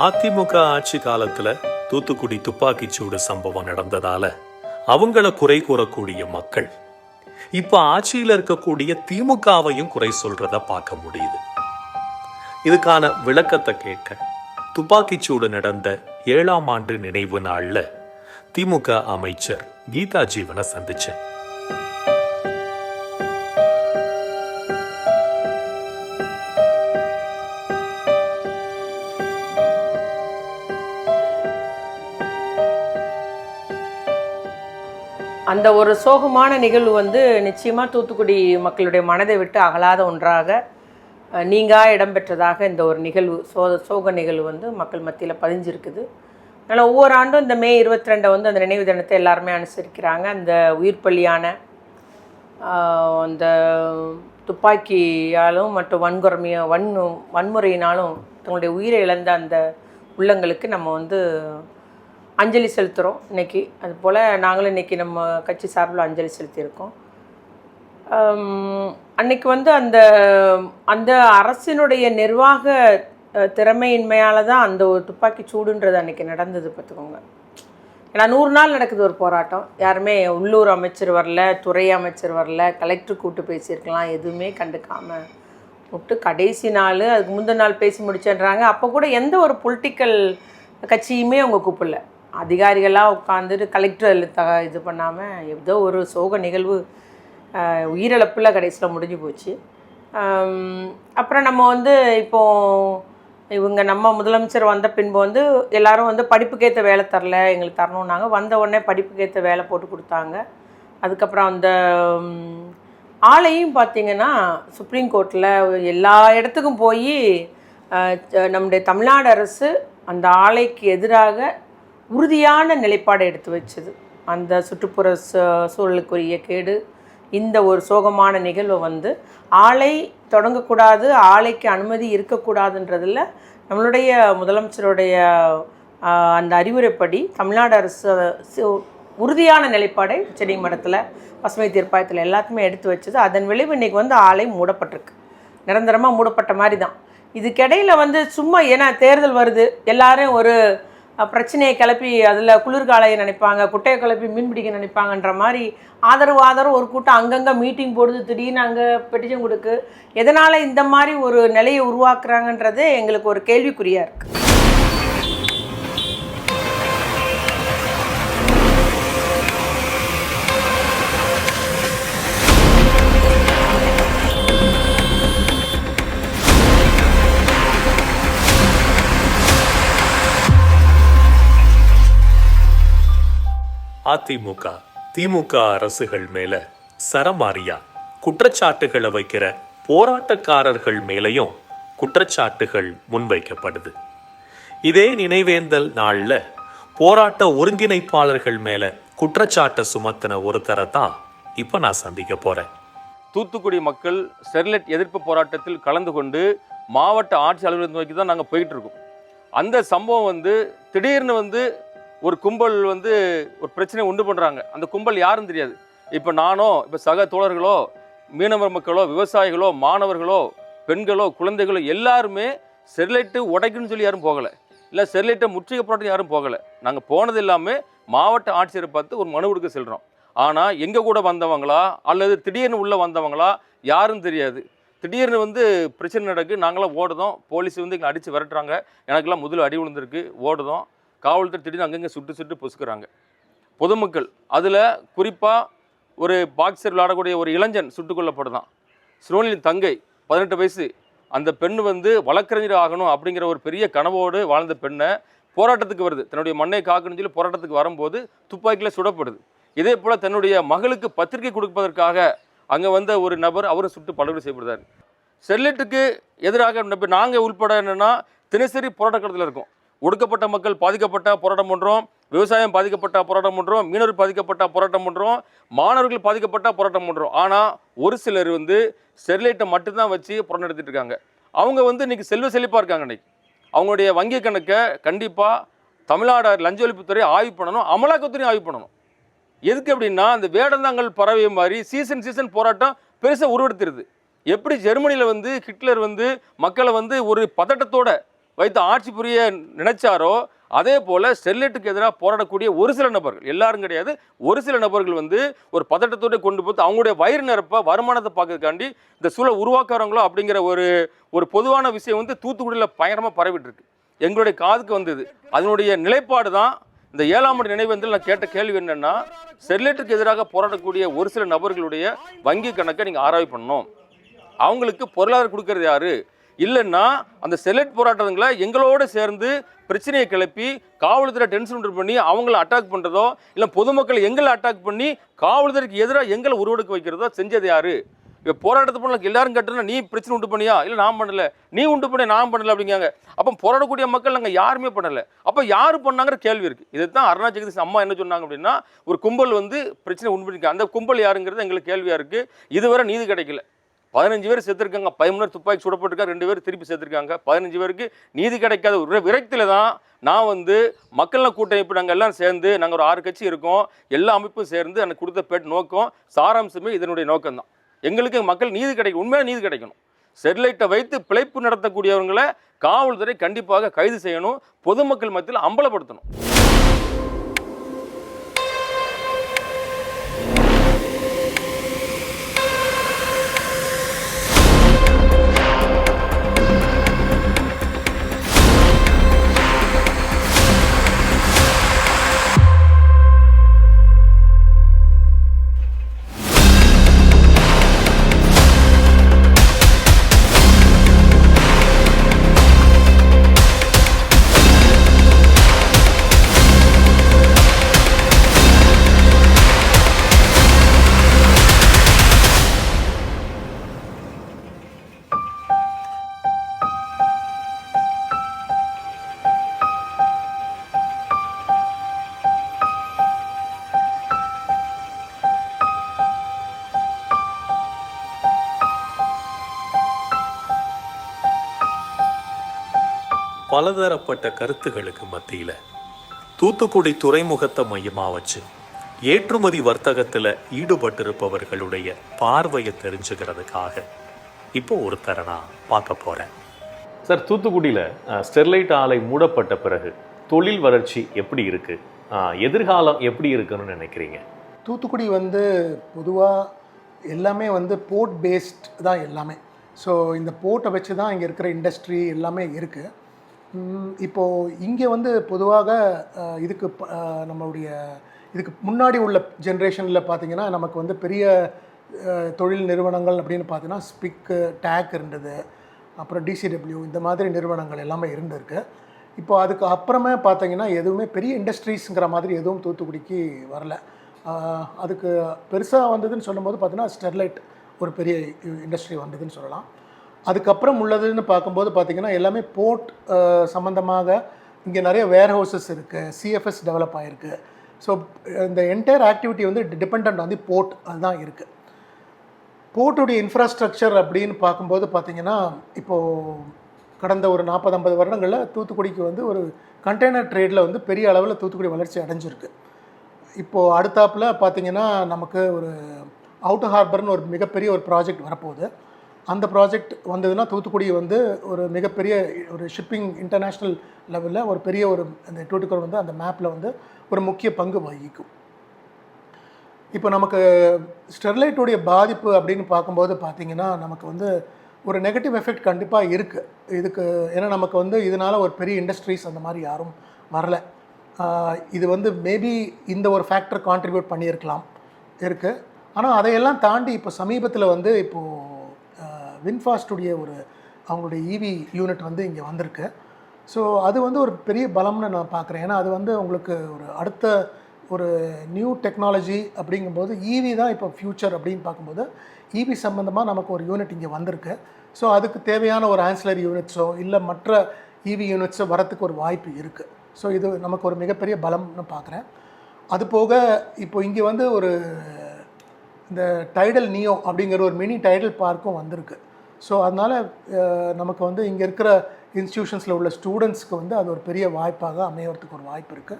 அதிமுக ஆட்சி காலத்துல தூத்துக்குடி துப்பாக்கிச்சூடு சம்பவம் நடந்ததால அவங்கள குறை கூறக்கூடிய மக்கள் இப்ப ஆட்சியில இருக்கக்கூடிய திமுகவையும் குறை சொல்றத பார்க்க முடியுது. இதுக்கான விளக்கத்தை கேட்க துப்பாக்கிச்சூடு நடந்த 7ஆம் ஆண்டு நினைவு நாள்ல திமுக அமைச்சர் கீதா ஜீவனை சந்திச்சேன். அந்த ஒரு சோகமான நிகழ்வு வந்து நிச்சயமாக தூத்துக்குடி மக்களுடைய மனதை விட்டு அகலாத ஒன்றாக நீங்கா இடம்பெற்றதாக இந்த ஒரு நிகழ்வு சோக நிகழ்வு வந்து மக்கள் மத்தியில் பதிஞ்சிருக்குது. அதனால் ஒவ்வொரு ஆண்டும் இந்த மே 22 வந்து அந்த நினைவு தினத்தை எல்லாருமே அனுசரிக்கிறாங்க. அந்த உயிர் பலியான அந்த துப்பாக்கியாலும் மற்றும் வன்முறையினாலும் தங்களுடைய உயிரை இழந்த அந்த உள்ளங்களுக்கு நம்ம வந்து அஞ்சலி செலுத்துகிறோம் இன்றைக்கி. அதுபோல் நாங்களும் இன்றைக்கி நம்ம கட்சி சார்பில் அஞ்சலி செலுத்தியிருக்கோம். அன்றைக்கி வந்து அந்த அந்த அரசினுடைய நிர்வாக திறமையின்மையால் தான் அந்த ஒரு துப்பாக்கி சூடுன்றது அன்றைக்கி நடந்தது பார்த்துக்கோங்க. ஏன்னா 100 நாள் நடக்குது ஒரு போராட்டம். யாருமே உள்ளூர் அமைச்சர் வரல, துறை அமைச்சர் வரல, கலெக்டர் கூப்பிட்டு பேசியிருக்கலாம், எதுவுமே கண்டுக்காமல் விட்டு கடைசி நாள் அதுக்கு முந்தின நாள் பேசி முடிச்சேன்றாங்க. அப்போ கூட எந்த ஒரு பொலிட்டிக்கல் கட்சியுமே அவங்க கூப்பிடல. அதிகாரிகளாக உட்காந்துட்டு கலெக்டர் இது பண்ணாமல் ஏதோ ஒரு சோக நிகழ்வு, உயிரிழப்பில் கடைசியில் முடிஞ்சு போச்சு. அப்புறம் நம்ம வந்து இப்போது இவங்க நம்ம முதலமைச்சர் வந்த பின்பு வந்து எல்லாரும் வந்து படிப்புக்கேற்ற வேலை தரல, எங்களுக்கு தரணுன்னாங்க. வந்த உடனே படிப்புக்கேற்ற வேலை போட்டு கொடுத்தாங்க. அதுக்கப்புறம் அந்த ஆலையும் பார்த்திங்கன்னா சுப்ரீம் கோர்ட்டில் எல்லா இடத்துக்கும் போய் நம்முடைய தமிழ்நாடு அரசு அந்த ஆலைக்கு எதிராக உறுதியான நிலைப்பாடை எடுத்து வச்சது. அந்த சுற்றுப்புற சூழலுக்குரிய கேடு, இந்த ஒரு சோகமான நிகழ்வை வந்து ஆலை தொடங்கக்கூடாது, ஆலைக்கு அனுமதி இருக்கக்கூடாதுன்றதில் நம்மளுடைய முதலமைச்சருடைய அந்த அறிவுரைப்படி தமிழ்நாடு அரசு உறுதியான நிலைப்பாடை உச்சநீதிமன்றத்தில் பசுமை தீர்ப்பாயத்தில் எல்லாத்துக்குமே எடுத்து வச்சது. அதன் விளைவு இன்றைக்கி வந்து ஆலை மூடப்பட்டிருக்கு, நிரந்தரமாக மூடப்பட்ட மாதிரி தான். இதுக்கிடையில் வந்து சும்மா ஏன்னா தேர்தல் வருது, எல்லாரும் ஒரு பிரச்சனையை கிளப்பி அதில் குளிர்காலையை நினைப்பாங்க, குட்டையை கிளப்பி மீன் பிடிக்க நினைப்பாங்கன்ற மாதிரி ஆதரவு ஒரு கூட்டம் அங்கங்கே மீட்டிங் போடுது, திடீர்னு அங்கே பெட்டிஷன் கொடுக்கு. எதனால் இந்த மாதிரி ஒரு நிலையை உருவாக்குறாங்கன்றது எங்களுக்கு ஒரு கேள்விக்குறியாக இருக்குது. அதிமுக திமுக அரசுகள் மேல சரமாரியா குற்றச்சாட்டுகளை வைக்கிற போராட்டக்காரர்கள் மேலையும் குற்றச்சாட்டுகள் முன்வைக்கப்படுது. இதே நினைவேந்தல் நாள்ல போராட்ட ஒருங்கிணைப்பாளர்கள் மேல குற்றச்சாட்டை சுமத்தின ஒருத்தரை தான் இப்ப நான் சந்திக்க போறேன். தூத்துக்குடி மக்கள் ஸ்டெர்லைட் எதிர்ப்பு போராட்டத்தில் கலந்து கொண்டு மாவட்ட ஆட்சி அலுவலகத்தை நோக்கி தான் நாங்கள் போயிட்டு இருக்கோம். அந்த சம்பவம் வந்து திடீர்னு வந்து ஒரு கும்பல் வந்து ஒரு பிரச்சனை உண்டு பண்ணுறாங்க. அந்த கும்பல் யாரும் தெரியாது. இப்போ நானோ, இப்போ சக தோழர்களோ, மீனவர் மக்களோ, விவசாயிகளோ, மாணவர்களோ, பெண்களோ, குழந்தைகளோ எல்லாருமே ஸ்டெர்லைட்டு உடைக்குன்னு சொல்லி யாரும் போகலை, இல்லை ஸ்டெர்லைட்டை முற்றுகை போராட்டம் யாரும் போகலை. நாங்கள் போனது எல்லாமே மாவட்ட ஆட்சியரை பார்த்து ஒரு மனு கொடுக்க செல்கிறோம். ஆனால் எங்கள் கூட வந்தவங்களா அல்லது திடீர்னு உள்ளே வந்தவங்களா யாரும் தெரியாது. திடீர்னு வந்து பிரச்சனை நடக்கு, நாங்களாம் ஓடுதோம், போலீஸ் வந்து எங்களை அடித்து விரட்டுறாங்க, எனக்கெல்லாம் முதல்ல அடி விழுந்திருக்கு, ஓடுதோம், காவல்துறை திடீர்னு அங்கங்கே சுட்டு பொசுக்கிறாங்க. பொதுமக்கள் அதில் குறிப்பாக ஒரு பாக்ஸர் விளையாடக்கூடிய ஒரு இளைஞன் சுட்டுக் கொல்லப்படுதான். ஸ்ரோனியின் தங்கை 18 வயசு, அந்த பெண் வந்து வழக்கறிஞர் ஆகணும் அப்படிங்கிற ஒரு பெரிய கனவோடு வாழ்ந்த பெண்ணை போராட்டத்துக்கு வருது, தன்னுடைய மண்ணை காக்கணும்னு சொல்லி போராட்டத்துக்கு வரும்போது துப்பாக்கியில் சுடப்படுது. இதே போல் தன்னுடைய மகளுக்கு பத்திரிகை கொடுப்பதற்காக அங்கே வந்த ஒரு நபர் அவரும் சுட்டு படுகொலை செய்யப்படுறாரு. ஸ்டெர்லைட்டுக்கு எதிராக நாங்கள் உள்பட என்னென்னா தினசரி போராட்டத்தில் இருக்கோம். ஒடுக்கப்பட்ட மக்கள் பாதிக்கப்பட்ட போராட்டம் பண்ணுறோம், விவசாயம் பாதிக்கப்பட்ட போராட்டம் பண்ணுறோம், மீனவர் பாதிக்கப்பட்ட போராட்டம் பண்ணுறோம், மாணவர்கள் பாதிக்கப்பட்ட போராட்டம் பண்ணுறோம். ஆனால் ஒரு சிலர் வந்து ஸ்டெர்லைட்டை மட்டும்தான் வச்சு போராட்டம் நடத்திட்டு இருக்காங்க. அவங்க வந்து இன்றைக்கி செல்வ செழிப்பாக இருக்காங்க. இன்றைக்கி அவங்களுடைய வங்கி கணக்கை கண்டிப்பாக தமிழ்நாடு லஞ்ச ஒழிப்புத்துறை ஆய்வு பண்ணணும், அமலாக்கத்துறையும் ஆய்வு பண்ணணும். எதுக்கு அப்படின்னா அந்த வேடந்தாங்கல் பறவை மாதிரி சீசன் போராட்டம் பெருசாக உருவெடுத்துருது. எப்படி ஜெர்மனியில் வந்து ஹிட்லர் வந்து மக்களை வந்து ஒரு பதட்டத்தோட வைத்து ஆட்சி புரிய நினைச்சாரோ அதே போல் ஸ்டெர்லைட்டுக்கு எதிராக போராடக்கூடிய ஒரு சில நபர்கள், எல்லாரும் கிடையாது, ஒரு சில நபர்கள் வந்து ஒரு பதட்டத்தோடு கொண்டு போய் அவங்களுடைய வயிறு நிரப்ப வருமானத்தை பார்க்கறதுக்காண்டி இந்த சூழல் உருவாக்குறாங்களோ அப்படிங்கிற ஒரு பொதுவான விஷயம் வந்து தூத்துக்குடியில் பயங்கரமாக பரவிட்டு இருக்கு. எங்களுடைய காதுக்கு வந்தது. அதனுடைய நிலைப்பாடு தான் இந்த 7ஆம் ஆண்டு நினைவேந்தல். நான் கேட்ட கேள்வி என்னென்னா, ஸ்டெர்லைட்டுக்கு எதிராக போராடக்கூடிய ஒரு சில நபர்களுடைய வங்கி கணக்கை நீங்கள் ஆராய்வு பண்ணணும், அவங்களுக்கு பொருளாதாரம் கொடுக்கறது யாரு, இல்லைன்னா அந்த ஸ்டெர்லைட் போராட்டங்களை எங்களோடு சேர்ந்து பிரச்சனையை கிளப்பி காவல்துறை டென்ஷன் உண்டு பண்ணி அவங்கள அட்டாக் பண்ணுறதோ, இல்லை பொதுமக்கள் எங்களை அட்டாக் பண்ணி காவல்துறைக்கு எதிராக எங்களை உருவெடுக்க வைக்கிறதோ செஞ்சது யாரு? இப்போ போராட்டத்தை பண்ணல எல்லாரும் கேட்டோம்னா நீ பிரச்சனை உண்டு பண்ணியா, இல்லை நான் பண்ணலை, நீ உண்டு பண்ணி நான் பண்ணலை அப்படிங்காங்க. அப்போ போராடக்கூடிய மக்கள் நாங்கள் யாருமே பண்ணலை. அப்போ யார் பண்ணாங்கிற கேள்வி இருக்குது. இதை தான் அருணா ஜெகதீஷ் அம்மா என்ன சொன்னாங்க அப்படின்னா, ஒரு கும்பல் வந்து பிரச்சனை உண்டு பண்ணிக்க, அந்த கும்பல் யாருங்கிறது எங்களுக்கு கேள்வியாக இருக்குது. இதுவரை நீதி கிடைக்கல. 15 பேர் செத்துருக்காங்க, 13 துப்பாக்கி சுடப்பட்டிருக்காங்க, 2 பேர் திருப்பி செத்துருக்காங்க. 15 பேருக்கு நீதி கிடைக்காத ஒரு விரக்தியில் தான் நான் வந்து மக்கள் கூட்டமைப்பு நாங்கள் எல்லாம் சேர்ந்து, நாங்கள் ஒரு 6 கட்சி இருக்கோம், எல்லா அமைப்பும் சேர்ந்து எனக்கு கொடுத்த நோக்கம் சாராம்சமே இதனுடைய நோக்கம் தான். எங்களுக்கு மக்கள் நீதி கிடைக்கும், உண்மையாக நீதி கிடைக்கணும். ஸ்டெர்லைட்டை வைத்து பிழைப்பு நடத்தக்கூடியவங்களை காவல்துறை கண்டிப்பாக கைது செய்யணும், பொதுமக்கள் மத்தியில் அம்பலப்படுத்தணும். பலதரப்பட்ட கருத்துகளுக்கு மத்தியில தூத்துக்குடி துறைமுகத்தை மையமா வச்சு ஏற்றுமதி வர்த்தகத்துல ஈடுபட்டிருப்பவர்களுடைய பார்வையை தெரிஞ்சுக்கிறதுக்காக இப்போ ஒருத்தரை நான் பார்க்க போறேன். சார், தூத்துக்குடியில் ஸ்டெர்லைட் ஆலை மூடப்பட்ட பிறகு தொழில் வளர்ச்சி எப்படி இருக்கு, எதிர்காலம் எப்படி இருக்குன்னு நினைக்கிறீங்க? தூத்துக்குடி வந்து பொதுவாக எல்லாமே வந்து போர்ட் பேஸ்ட் தான் எல்லாமே. ஸோ இந்த போர்ட்டை வச்சு தான் இங்கே இருக்கிற இண்டஸ்ட்ரி எல்லாமே இருக்குது. இப்போது இங்கே வந்து பொதுவாக இதுக்கு நம்மளுடைய இதுக்கு முன்னாடி உள்ள ஜென்ரேஷனில் பார்த்திங்கன்னா நமக்கு வந்து பெரிய தொழில் நிறுவனங்கள் அப்படின்னு பார்த்தீங்கன்னா ஸ்பிக்கு, டேக் இருந்தது, அப்புறம் டிசிடபிள்யூ, இந்த மாதிரி நிறுவனங்கள் எல்லாமே இருந்திருக்கு. இப்போ அதுக்கு அப்புறமே பார்த்தீங்கன்னா எதுவுமே பெரிய இண்டஸ்ட்ரீஸுங்கிற மாதிரி எதுவும் தூத்துக்குடிக்கு வரல. அதுக்கு பெருசாக வந்ததுன்னு சொல்லும்போது பார்த்தீங்கன்னா ஸ்டெர்லைட் ஒரு பெரிய இண்டஸ்ட்ரி வந்ததுன்னு சொல்லலாம். அதுக்கப்புறம் உள்ளதுன்னு பார்க்கும்போது பார்த்திங்கன்னா எல்லாமே போர்ட் சம்மந்தமாக இங்கே நிறைய வேர் ஹவுசஸ் இருக்குது, சிஎஃப்எஸ் டெவலப் ஆகிருக்கு. ஸோ இந்த என்டையர் ஆக்டிவிட்டி வந்து டிபெண்ட் ஆன் தி போர்ட், அதுதான் இருக்குது. போர்ட்டுடைய இன்ஃப்ராஸ்ட்ரக்சர் அப்படின்னு பார்க்கும்போது பார்த்திங்கன்னா இப்போது கடந்த ஒரு 40-50 வருடங்களில் தூத்துக்குடிக்கு வந்து ஒரு கண்டெய்னர் ட்ரேடில் வந்து பெரிய அளவில் தூத்துக்குடி வளர்ச்சி அடைஞ்சிருக்கு. இப்போது அடுத்தாப்பில் பார்த்திங்கன்னா நமக்கு ஒரு அவுட்டர் ஹார்பர்னு ஒரு மிகப்பெரிய ஒரு ப்ராஜெக்ட் வரப்போகுது. அந்த ப்ராஜெக்ட் வந்ததுன்னா தூத்துக்குடி வந்து ஒரு மிகப்பெரிய ஒரு ஷிப்பிங் இன்டர்நேஷ்னல் லெவலில் ஒரு பெரிய ஒரு அந்த தூத்துக்குடி வந்து அந்த மேப்பில் வந்து ஒரு முக்கிய பங்கு வகிக்கும். இப்போ நமக்கு ஸ்டெர்லைட்டுடைய பாதிப்பு அப்படின்னு பார்க்கும்போது பார்த்திங்கன்னா நமக்கு வந்து ஒரு நெகட்டிவ் எஃபெக்ட் கண்டிப்பாக இருக்குது இதுக்கு. ஏன்னா நமக்கு வந்து இதனால் ஒரு பெரிய இண்டஸ்ட்ரீஸ் அந்த மாதிரி யாரும் வரல. இது வந்து மேபி இந்த ஒரு ஃபேக்டர் கான்ட்ரிபியூட் பண்ணியிருக்கலாம் இருக்குது. ஆனால் அதையெல்லாம் தாண்டி இப்போ சமீபத்தில் வந்து இப்போது வின்ஃபாஸ்டுடைய ஒரு அவங்களுடைய இவி யூனிட் வந்து இங்கே வந்திருக்கு. ஸோ அது வந்து ஒரு பெரிய பலம்னு நான் பார்க்குறேன். ஏன்னா அது வந்து உங்களுக்கு ஒரு அடுத்த ஒரு நியூ டெக்னாலஜி அப்படிங்கும்போது இவி தான் இப்போ ஃப்யூச்சர் அப்படின்னு பார்க்கும்போது இவி சம்மந்தமாக நமக்கு ஒரு யூனிட் இங்கே வந்திருக்கு. ஸோ அதுக்கு தேவையான ஒரு ஆன்சிலரி யூனிட்ஸோ இல்லை மற்ற இவி யூனிட்ஸோ வரத்துக்கு ஒரு வாய்ப்பு இருக்குது. ஸோ இது நமக்கு ஒரு மிகப்பெரிய பலம்னு பார்க்குறேன். அது போக இப்போ இங்கே வந்து ஒரு இந்த டைடல் நியோ அப்படிங்கிற ஒரு மினி டைடல் பார்க்கும் வந்திருக்கு. ஸோ அதனால் நமக்கு வந்து இங்கே இருக்கிற இன்ஸ்டிடியூஷன்ஸில் உள்ள ஸ்டூடெண்ட்ஸ்க்கு வந்து அது ஒரு பெரிய வாய்ப்பாக அமையறதுக்கு ஒரு வாய்ப்பு இருக்குது.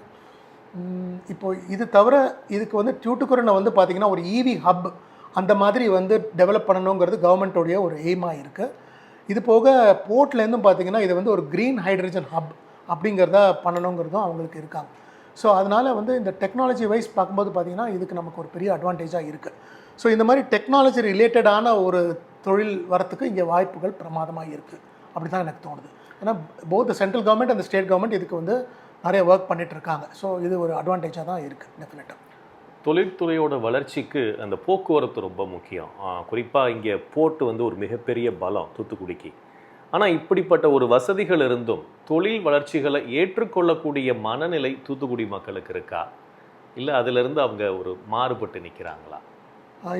இப்போது இது தவிர இதுக்கு வந்து டியூட்டுக்குரனை வந்து பார்த்திங்கன்னா ஒரு இவி ஹப் அந்த மாதிரி வந்து டெவலப் பண்ணணுங்கிறது கவர்மெண்ட்டோடைய ஒரு எய்மாக இருக்குது. இது போக போர்ட்லேருந்தும் பார்த்திங்கன்னா இது வந்து ஒரு க்ரீன் ஹைட்ரஜன் ஹப் அப்படிங்கிறத பண்ணணுங்கிறதும் அவங்களுக்கு இருக்காங்க. ஸோ அதனால் வந்து இந்த டெக்னாலஜி வைஸ் பார்க்கும்போது பார்த்திங்கன்னா இதுக்கு நமக்கு ஒரு பெரிய அட்வான்டேஜாக இருக்குது. ஸோ இந்த மாதிரி டெக்னாலஜி ரிலேட்டடான ஒரு தொழில் வரத்துக்கு இங்கே வாய்ப்புகள் பிரமாதமாக இருக்குது அப்படி தான் எனக்கு தோணுது. ஏன்னா போத் சென்ட்ரல் கவர்மெண்ட் அந்த ஸ்டேட் கவர்மெண்ட் இதுக்கு வந்து நிறைய ஒர்க் பண்ணிகிட்டு இருக்காங்க. ஸோ இது ஒரு அட்வான்டேஜாக தான் இருக்குது டெஃபினட்டாக. தொழில்துறையோட வளர்ச்சிக்கு அந்த போக்குவரத்து ரொம்ப முக்கியம். குறிப்பாக இங்கே போர்ட்டு வந்து ஒரு மிகப்பெரிய பலம் தூத்துக்குடிக்கு. ஆனால் இப்படிப்பட்ட ஒரு வசதிகள் இருந்தும் தொழில் வளர்ச்சிகளை ஏற்றுக்கொள்ளக்கூடிய மனநிலை தூத்துக்குடி மக்களுக்கு இருக்கா, இல்லை அதிலிருந்து அவங்க ஒரு மாறுபட்டு நிற்கிறாங்களா?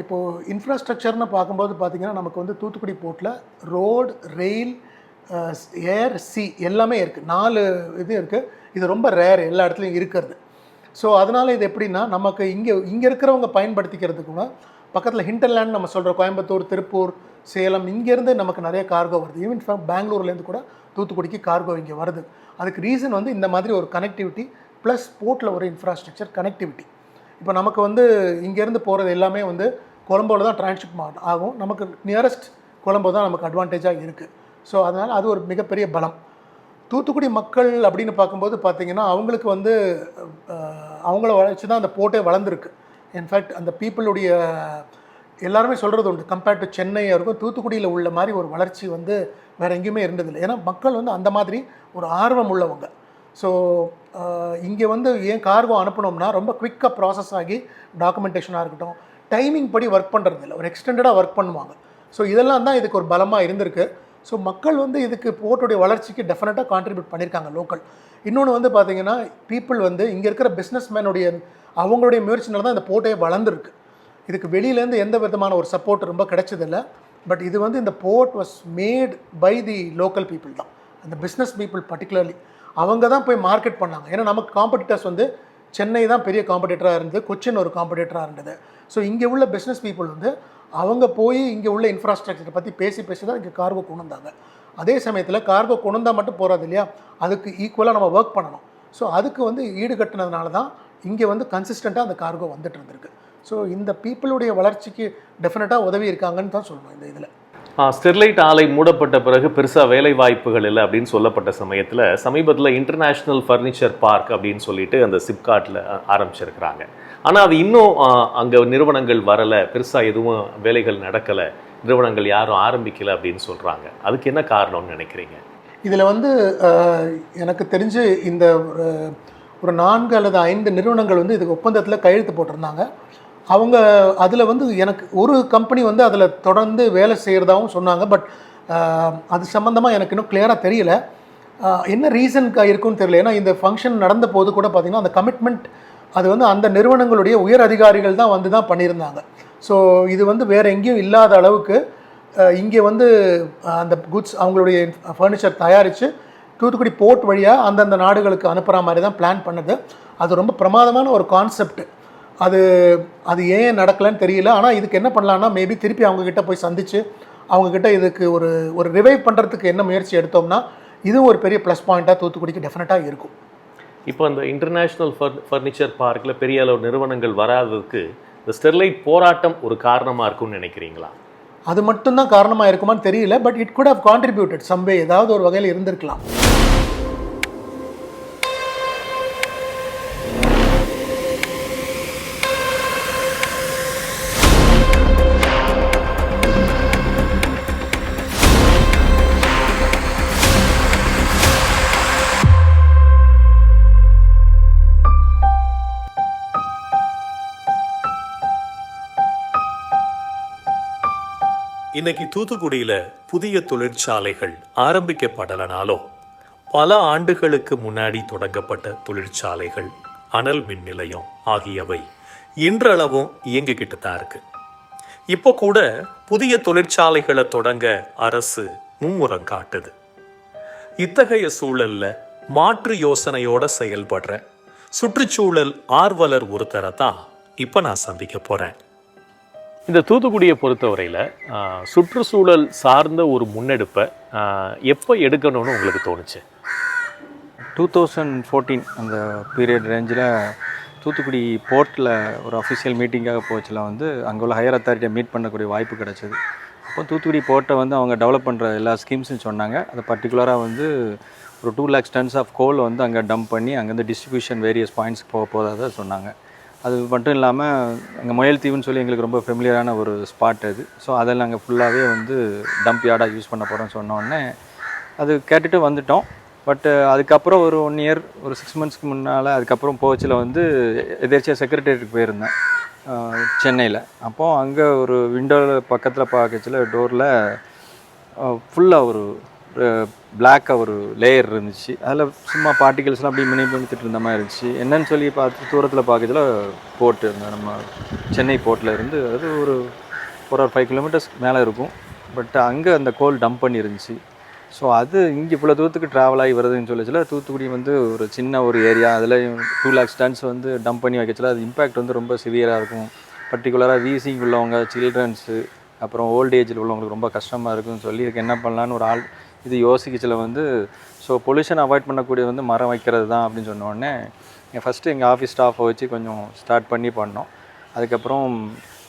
இப்போது இன்ஃப்ராஸ்ட்ரக்சர்னு பார்க்கும்போது பார்த்திங்கன்னா நமக்கு வந்து தூத்துக்குடி போர்ட்டில் ரோடு, ரெயில், ஏர், சி எல்லாமே இருக்குது. 4 இது இருக்குது. இது ரொம்ப ரேர் எல்லா இடத்துலையும் இருக்கிறது. ஸோ அதனால் இது எப்படின்னா நமக்கு இங்கே இருக்கிறவங்க பயன்படுத்திக்கிறதுக்குன்னா பக்கத்தில் ஹிண்டர்லேண்ட் நம்ம சொல்கிற கோயம்புத்தூர், திருப்பூர், சேலம் இங்கேருந்து நமக்கு நிறைய கார்கோ வருது. ஈவன் பெங்களூர்லேருந்து கூட தூத்துக்குடிக்கு கார்கோ இங்கே வருது. அதுக்கு ரீசன் வந்து இந்த மாதிரி ஒரு கனெக்டிவிட்டி ப்ளஸ் போர்ட்டில் ஒரு இன்ஃப்ராஸ்ட்ரக்சர் கனெக்டிவிட்டி. இப்போ நமக்கு வந்து இங்கேருந்து போகிறது எல்லாமே வந்து கொலம்போவில் தான் டிரான்ஸ்ஷிப் ஆகும். நமக்கு நியரஸ்ட் கொலம்போ தான் நமக்கு அட்வான்டேஜாக இருக்குது. ஸோ அதனால் அது ஒரு மிகப்பெரிய பலம். தூத்துக்குடி மக்கள் அப்படின்னு பார்க்கும்போது பார்த்திங்கன்னா அவங்களுக்கு வந்து அவங்கள வளர்ச்சி தான் அந்த போர்ட்டே வளர்ந்துருக்கு. இன்ஃபேக்ட் அந்த பீப்புளுடைய எல்லாருமே சொல்கிறது உண்டு, கம்பேர்ட் டு சென்னை இருக்கும் தூத்துக்குடியில் உள்ள மாதிரி ஒரு வளர்ச்சி வந்து வேறு எங்கேயுமே இருந்ததில்லை. ஏன்னா மக்கள் வந்து அந்த மாதிரி ஒரு ஆர்வம் உள்ளவங்க. ஸோ இங்கே வந்து ஏன் கார்கோ அனுப்பினோம்னா ரொம்ப குவிக்காக ப்ராசஸ் ஆகி டாக்குமெண்டேஷனாக இருக்கட்டும், டைமிங் படி ஒர்க் பண்ணுறது இல்லை, ஒரு எக்ஸ்டெண்டடாக ஒர்க் பண்ணுவாங்க. ஸோ இதெல்லாம் தான் இதுக்கு ஒரு பலமாக இருந்திருக்கு. ஸோ மக்கள் வந்து இதுக்கு போர்ட்டுடைய வளர்ச்சிக்கு டெஃபினட்டாக கான்ட்ரிபியூட் பண்ணியிருக்காங்க லோக்கல். இன்னொன்று வந்து பார்த்திங்கன்னா பீப்புள் வந்து இங்கே இருக்கிற பிஸ்னஸ்மேனுடைய அவங்களுடைய முயற்சினால தான் இந்த போர்ட்டே வளர்ந்துருக்கு. இதுக்கு வெளியிலேருந்து எந்த விதமான ஒரு சப்போர்ட் ரொம்ப கிடைச்சதில்லை. பட் இது வந்து இந்த board was made by the local people தான், அந்த பிஸ்னஸ் பீப்புள் பர்டிகுலர்லி அவங்க தான் போய் மார்க்கெட் பண்ணாங்க. ஏன்னா நமக்கு காம்படிட்டர்ஸ் வந்து சென்னை தான் பெரிய காம்படிட்டராக இருந்தது, கொச்சின் ஒரு காம்படிட்டராக இருந்தது. ஸோ இங்கே உள்ள பிஸ்னஸ் பீப்புள் வந்து அவங்க போய் இங்கே உள்ள இன்ஃப்ராஸ்ட்ரக்சரை பற்றி பேசி தான் இங்கே கார்கோ கொண்டு வந்தாங்க. அதே சமயத்தில் கார்கோ கொண்டு வந்தால் மட்டும் போகாது இல்லையா, அதுக்கு ஈக்குவலாக நம்ம ஒர்க் பண்ணணும். ஸோ அதுக்கு வந்து ஈடு கட்டினதுனால தான் இங்கே வந்து கன்சிஸ்டண்ட்டாக அந்த கார்கோ வந்துட்டு இருந்திருக்கு. ஸோ இந்த பீப்புளுடைய வளர்ச்சிக்கு டெஃபினட்டாக உதவி இருக்காங்கன்னு தான் சொல்லணும் இந்த இதில். ஸ்டெர்லைட் ஆலை மூடப்பட்ட பிறகு பெருசாக வேலை வாய்ப்புகள் இல்லை அப்படின்னு சொல்லப்பட்ட சமயத்தில் சமீபத்தில் இன்டர்நேஷ்னல் ஃபர்னிச்சர் பார்க் அப்படின்னு சொல்லிட்டு அந்த சிப்காட்டில் ஆரம்பிச்சிருக்கிறாங்க. ஆனால் அது இன்னும் அங்கே நிறுவனங்கள் வரலை, பெருசாக எதுவும் வேலைகள் நடக்கலை, நிறுவனங்கள் யாரும் ஆரம்பிக்கலை அப்படின்னு சொல்கிறாங்க. அதுக்கு என்ன காரணம்னு நினைக்கிறீங்க? இதில் வந்து எனக்கு தெரிஞ்சு இந்த ஒரு 4 அல்லது 5 நிறுவனங்கள் வந்து இதுக்கு ஒப்பந்தத்தில் கையெழுத்து போட்டிருந்தாங்க. அவங்க அதில் வந்து எனக்கு ஒரு கம்பெனி வந்து அதில் தொடர்ந்து வேலை செய்கிறதாகவும் சொன்னாங்க. பட் அது சம்மந்தமாக எனக்கு இன்னும் கிளியராக தெரியல, என்ன ரீசனுக்காக இருக்குன்னு தெரியல. ஏன்னா இந்த ஃபங்க்ஷன் நடந்த போது கூட பார்த்திங்கன்னா அந்த கமிட்மெண்ட் அது வந்து அந்த நிறுவனங்களுடைய உயர் அதிகாரிகள் தான் வந்து தான் பண்ணியிருந்தாங்க. ஸோ இது வந்து வேறு எங்கேயும் இல்லாத அளவுக்கு இங்கே வந்து அந்த குட்ஸ் அவங்களுடைய ஃபர்னிச்சர் தயாரித்து தூத்துக்குடி போர்ட் வழியாக அந்தந்த நாடுகளுக்கு அனுப்புகிற மாதிரி தான் பிளான் பண்ணது. அது ரொம்ப பிரமாதமான ஒரு கான்செப்ட். அது ஏன் நடக்கலைன்னு தெரியல. ஆனால் இதுக்கு என்ன பண்ணலான்னா மேபி திருப்பி அவங்கக்கிட்ட போய் சந்தித்து அவங்கக்கிட்ட இதுக்கு ஒரு ரிவைவ் பண்ணுறதுக்கு என்ன முயற்சி எடுத்தோம்னா இதுவும் ஒரு பெரிய ப்ளஸ் பாயிண்ட்டாக தூத்துக்குடிக்கு டெஃபினட்டாக இருக்கும். இப்போ அந்த இன்டர்நேஷ்னல் ஃபர்னிச்சர் பார்க்கில் பெரிய அளவு நிறுவனங்கள் வராததுக்கு இந்த ஸ்டெர்லைட் போராட்டம் ஒரு காரணமாக இருக்கும்னு நினைக்கிறீங்களா? அது மட்டும்தான் காரணமாக இருக்குமான்னு தெரியல. But it could have contributed someway, ஏதாவது ஒரு வகையில் இருந்திருக்கலாம். இன்னைக்கு தூத்துக்குடியில புதிய தொழிற்சாலைகள் ஆரம்பிக்கப்படலனாலோ பல ஆண்டுகளுக்கு முன்னாடி தொடங்கப்பட்ட தொழிற்சாலைகள், அனல் மின் நிலையம் ஆகியவை இன்றளவும் இயங்கிக்கிட்டு தான் இருக்கு. இப்போ கூட புதிய தொழிற்சாலைகளை தொடங்க அரசு மும்முரம் காட்டுது. இத்தகைய சூழல்ல மாற்று யோசனையோட செயல்படுற சுற்றுச்சூழல் ஆர்வலர் ஒருத்தரை தான் இப்ப நான் சந்திக்க போறேன். இந்த தூத்துக்குடியை பொறுத்தவரையில் சுற்றுச்சூழல் சார்ந்த ஒரு முன்னெடுப்பை எப்போ எடுக்கணும்னு உங்களுக்கு தோணுச்சு? 2014 அந்த பீரியட் ரேஞ்சில் தூத்துக்குடி போர்ட்டில் ஒரு அஃபிஷியல் மீட்டிங்காக போச்சுல வந்து அங்கே உள்ள ஹையர் அத்தாரிட்டியை மீட் பண்ணக்கூடிய வாய்ப்பு கிடச்சிது. அப்போ தூத்துக்குடி போர்ட்டை வந்து அவங்க டெவலப் பண்ணுற எல்லா ஸ்கீம்ஸும் சொன்னாங்க. அது பர்டிகுலராக வந்து ஒரு 2 lakhs tons ஆஃப் கோல் வந்து அங்கே டம்ப் பண்ணி அங்கேருந்து டிஸ்ட்ரிபியூஷன் வேரியஸ் பாயிண்ட்ஸ்க்கு போகிறதா சொன்னாங்க. அது மட்டும் இல்லாமல் அங்கே முயல் தீவுன்னு சொல்லி எங்களுக்கு ரொம்ப ஃபெமிலியரான ஒரு ஸ்பாட் அது. ஸோ அதில் நாங்கள் ஃபுல்லாகவே வந்து டம்ப் யார்டாக யூஸ் பண்ண போகிறோம்னு சொன்னோடனே அது கேட்டுட்டு வந்துட்டோம். பட் அதுக்கப்புறம் ஒரு 1 year ஒரு 6 monthsக்கு முன்னால் அதுக்கப்புறம் போச்சில் வந்து எதேர்ச்சியாக செக்ரட்டேரியட்டுக்கு போயிருந்தேன் சென்னையில். அப்போது அங்கே ஒரு விண்டோவில் பக்கத்தில் பார்க்கச்சில் டோரில் ஃபுல்லாக ஒரு பிளாக்காக ஒரு லேயர் இருந்துச்சு. அதில் சும்மா பார்ட்டிகல்ஸ்லாம் அப்படி மினிமித்துட்டு இருந்த மாதிரி இருந்துச்சு. என்னன்னு சொல்லி பார்த்து தூரத்தில் பார்க்கறதுல போர்ட்டு இருந்தேன், நம்ம சென்னை போர்ட்டில் இருந்து அது ஒரு 4 or 5 kilometers மேலே இருக்கும். பட் அங்கே அந்த கோல் டம்ப் பண்ணி இருந்துச்சு. ஸோ அது இங்கே இவ்வளோ தூரத்துக்கு ட்ராவல் ஆகி வருதுன்னு சொல்லிச்சுல தூத்துக்குடி வந்து ஒரு சின்ன ஒரு ஏரியா, அதில் 2 lakhs tons வந்து டம்ப் பண்ணி வைக்கச்சில அது இம்பேக்ட் வந்து ரொம்ப சிவியராக இருக்கும். பர்டிகுலராக வீசிங் உள்ளவங்க, சில்ட்ரன்ஸு, அப்புறம் ஓல்ட் ஏஜில் உள்ளவங்களுக்கு ரொம்ப கஷ்டமாக இருக்குன்னு சொல்லி இதுக்கு என்ன பண்ணலான்னு ஒரு ஆள் இது யோசிக்கச்சில் வந்து ஸோ பொல்யூஷன் அவாய்ட் பண்ணக்கூடிய வந்து மரம் வைக்கிறது தான் அப்படின்னு சொன்னோடனே ஃபஸ்ட்டு எங்கள் ஆஃபீஸ் ஸ்டாஃபை வச்சு கொஞ்சம் ஸ்டார்ட் பண்ணி பண்ணோம். அதுக்கப்புறம்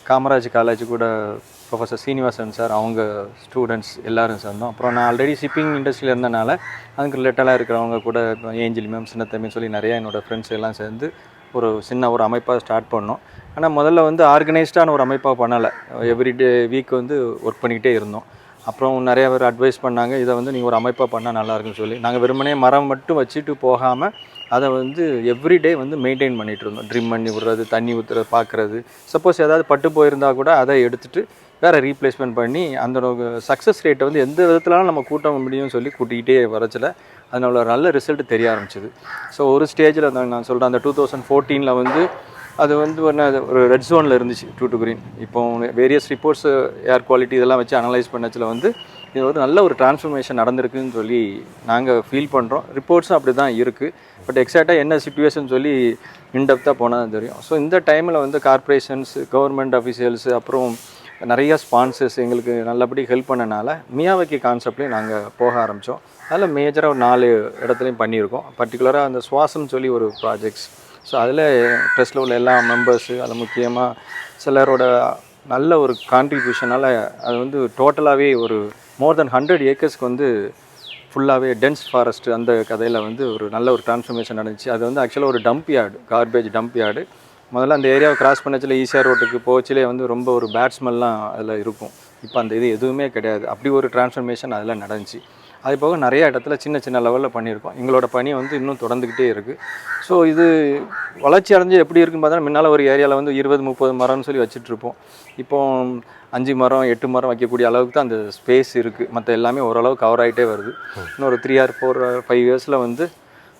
காமராஜ் காலேஜ் கூட ப்ரொஃபஸர் சீனிவாசன் சார் அவங்க ஸ்டூடெண்ட்ஸ் எல்லோரும் சேர்ந்தோம். அப்புறம் நான் ஆல்ரெடி ஷிப்பிங் இண்டஸ்ட்ரியில் இருந்தனால அதுக்கு ரிலேட்டடாக இருக்கிறவங்க கூட ஏஞ்சல் மேம் சின்னத்தம்பின்னு சொல்லி நிறையா என்னோடய ஃப்ரெண்ட்ஸ் எல்லாம் சேர்ந்து ஒரு சின்ன ஒரு அமைப்பாக ஸ்டார்ட் பண்ணோம். ஆனால் முதல்ல வந்து ஆர்கனைஸ்டான ஒரு அமைப்பாக பண்ணலை, எவ்ரிடே வீக் வந்து ஒர்க் பண்ணிக்கிட்டே இருந்தோம். அப்புறம் நிறையா பேர் அட்வைஸ் பண்ணாங்க, இதை வந்து நீங்கள் ஒரு அமைப்பாக பண்ணால் நல்லாயிருக்குன்னு சொல்லி. நாங்கள் வெறுமனே மரம் மட்டும் வச்சுட்டு போகாமல் அதை வந்து எவ்ரிடே வந்து மெயின்டைன் பண்ணிகிட்டு இருந்தோம். ட்ரிம் பண்ணி விடுறது, தண்ணி ஊற்றுறது, பார்க்குறது. சப்போஸ் ஏதாவது பட்டு போயிருந்தால் கூட அதை எடுத்துகிட்டு வேறு ரீப்ளேஸ்மெண்ட் பண்ணி அந்த சக்ஸஸ் ரேட்டை வந்து எந்த விதத்துலலாம் நம்ம கூட்ட முடியும்னு சொல்லி கூட்டிகிட்டே வரச்சில் அதனால ஒரு நல்ல ரிசல்ட் தெரிய ஆரம்பிச்சிது. ஸோ ஒரு ஸ்டேஜில் நான் சொல்கிறேன், அந்த 2014 வந்து அது வந்து ஒரு ரெட் ஜோனில் இருந்துச்சு 2 to green. இப்போ வேரியஸ் ரிப்போர்ட்ஸ் ஏர் குவாலிட்டி இதெல்லாம் வச்சு அனலைஸ் பண்ணச்சில் வந்து இது ஒரு நல்ல ஒரு டிரான்ஸ்ஃபர்மேஷன் நடந்திருக்குன்னு சொல்லி நாங்கள் ஃபீல் பண்ணுறோம். ரிப்போர்ட்ஸும் அப்படி தான் இருக்குது. பட் எக்ஸாக்டாக என்ன சிச்சுவேஷன் சொல்லி இன்டெப்த்தாக போனால் தான் தெரியும். ஸோ இந்த டைமில் வந்து கார்ப்பரேஷன்ஸ், கவர்மெண்ட் அஃபிஷியல்ஸு, அப்புறம் நிறைய ஸ்பான்சர்ஸ் எங்களுக்கு நல்லபடி ஹெல்ப் பண்ணனால மியாவாக்கி கான்செப்ட்லேயும் நாங்கள் போக ஆரம்பித்தோம். அதில் மேஜராக ஒரு 4 இடத்துலையும் பண்ணியிருக்கோம். பர்டிகுலராக அந்த சுவாசம்னு சொல்லி ஒரு ப்ராஜெக்ட்ஸ். ஸோ அதில் ட்ரஸ்ட்டில் உள்ள எல்லா மெம்பர்ஸு, அதில் முக்கியமாக சிலரோட நல்ல ஒரு கான்ட்ரிபியூஷனால் அது வந்து டோட்டலாகவே ஒரு மோர் தென் 100 ஏக்கர்ஸ்க்கு வந்து ஃபுல்லாகவே டென்ஸ் ஃபாரஸ்ட் அந்த கதையில் வந்து ஒரு நல்ல ஒரு டிரான்ஸ்ஃபர்மேஷன் நடந்துச்சு. அது வந்து ஆக்சுவலாக ஒரு dump yard, garbage dump yard. முதல்ல அந்த ஏரியாவை கிராஸ் பண்ணச்சில் ஈசிஆர் ரோட்டுக்கு போச்சிலே வந்து ரொம்ப ஒரு பேட் ஸ்மெல்லாம் அதில் இருக்கும். இப்போ அந்த இது எதுவுமே கிடையாது. அப்படி ஒரு டிரான்ஸ்ஃபர்மேஷன் அதில் நடந்துச்சு. அது போக நிறைய இடத்துல சின்ன சின்ன லெவலில் பண்ணியிருக்கோம். எங்களோட பணி வந்து இன்னும் தொடர்ந்துக்கிட்டே இருக்குது. ஸோ இது வளர்ச்சி அடைஞ்சு எப்படி இருக்குன்னு பார்த்தா, முன்னால் ஒரு ஏரியாவில் வந்து 20-30 மரம்னு சொல்லி வச்சுட்ருப்போம். இப்போ 5 மரம் 8 மரம் வைக்கக்கூடிய அளவுக்கு தான் அந்த ஸ்பேஸ் இருக்குது. மற்ற எல்லாமே ஓரளவு கவர் ஆகிட்டே வருது. இன்னும் ஒரு 3 or 4 or 5 இயர்ஸில் வந்து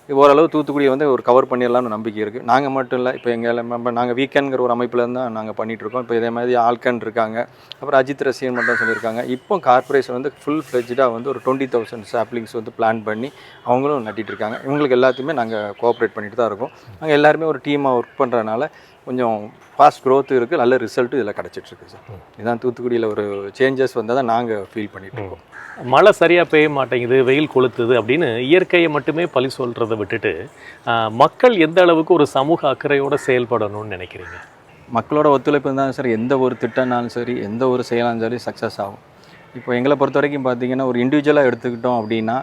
ஓரளவு தூத்துக்குடியை வந்து ஒரு கவர் பண்ணிடலாம்னு நம்பிக்கை இருக்குது. நாங்கள் மட்டும் இல்லை, இப்போ எங்கள் நாங்கள் வீக்கெண்ட்ங்கிற ஒரு அமைப்பில் தான் நாங்கள் பண்ணிகிட்ருக்கோம். இப்போ இதே மாதிரி ஆல்கன் இருக்காங்க, அப்புறம் அஜித் ரசிகன் மட்டும் சொல்லியிருக்காங்க. இப்போ கார்பரேஷன் வந்து ஃபுல் ஃப்ளெஜ்டாக வந்து ஒரு 20,000 சாப்லிங்ஸ் வந்து பிளான் பண்ணி அவங்களும் நட்டிகிட்டு இருக்காங்க. இவங்களுக்கு எல்லாத்தையுமே நாங்கள் கோஆப்ரேட் பண்ணிட்டு தான் இருக்கோம். நாங்கள் எல்லாருமே ஒரு டீமாக ஒர்க் பண்ணுறதுனால கொஞ்சம் ஃபாஸ்ட் க்ரோத் இருக்குது, நல்ல ரிசல்ட்டு இதில் கிடச்சிட்ருக்கு சார். இதுதான் தூத்துக்குடியில் ஒரு சேஞ்சஸ் வந்தால் தான் நாங்கள் ஃபீல் பண்ணிகிட்ருக்கோம். மழை சரியாக பெய்ய மாட்டேங்குது, வெயில் கொளுத்துது அப்படின்னு இயற்கையை மட்டுமே பழி சொல்கிறத விட்டுட்டு மக்கள் எந்த அளவுக்கு ஒரு சமூக அக்கறையோடு செயல்படணும்னு நினைக்கிறீங்க? மக்களோட ஒத்துழைப்பு இருந்தாலும் சரி, எந்த ஒரு திட்டம்னாலும் சரி, எந்த ஒரு செயலாலும் சரி சக்ஸஸ் ஆகும். இப்போ எங்களை பொறுத்த வரைக்கும் பார்த்திங்கன்னா, ஒரு இண்டிவிஜுவலாக எடுத்துக்கிட்டோம் அப்படின்னா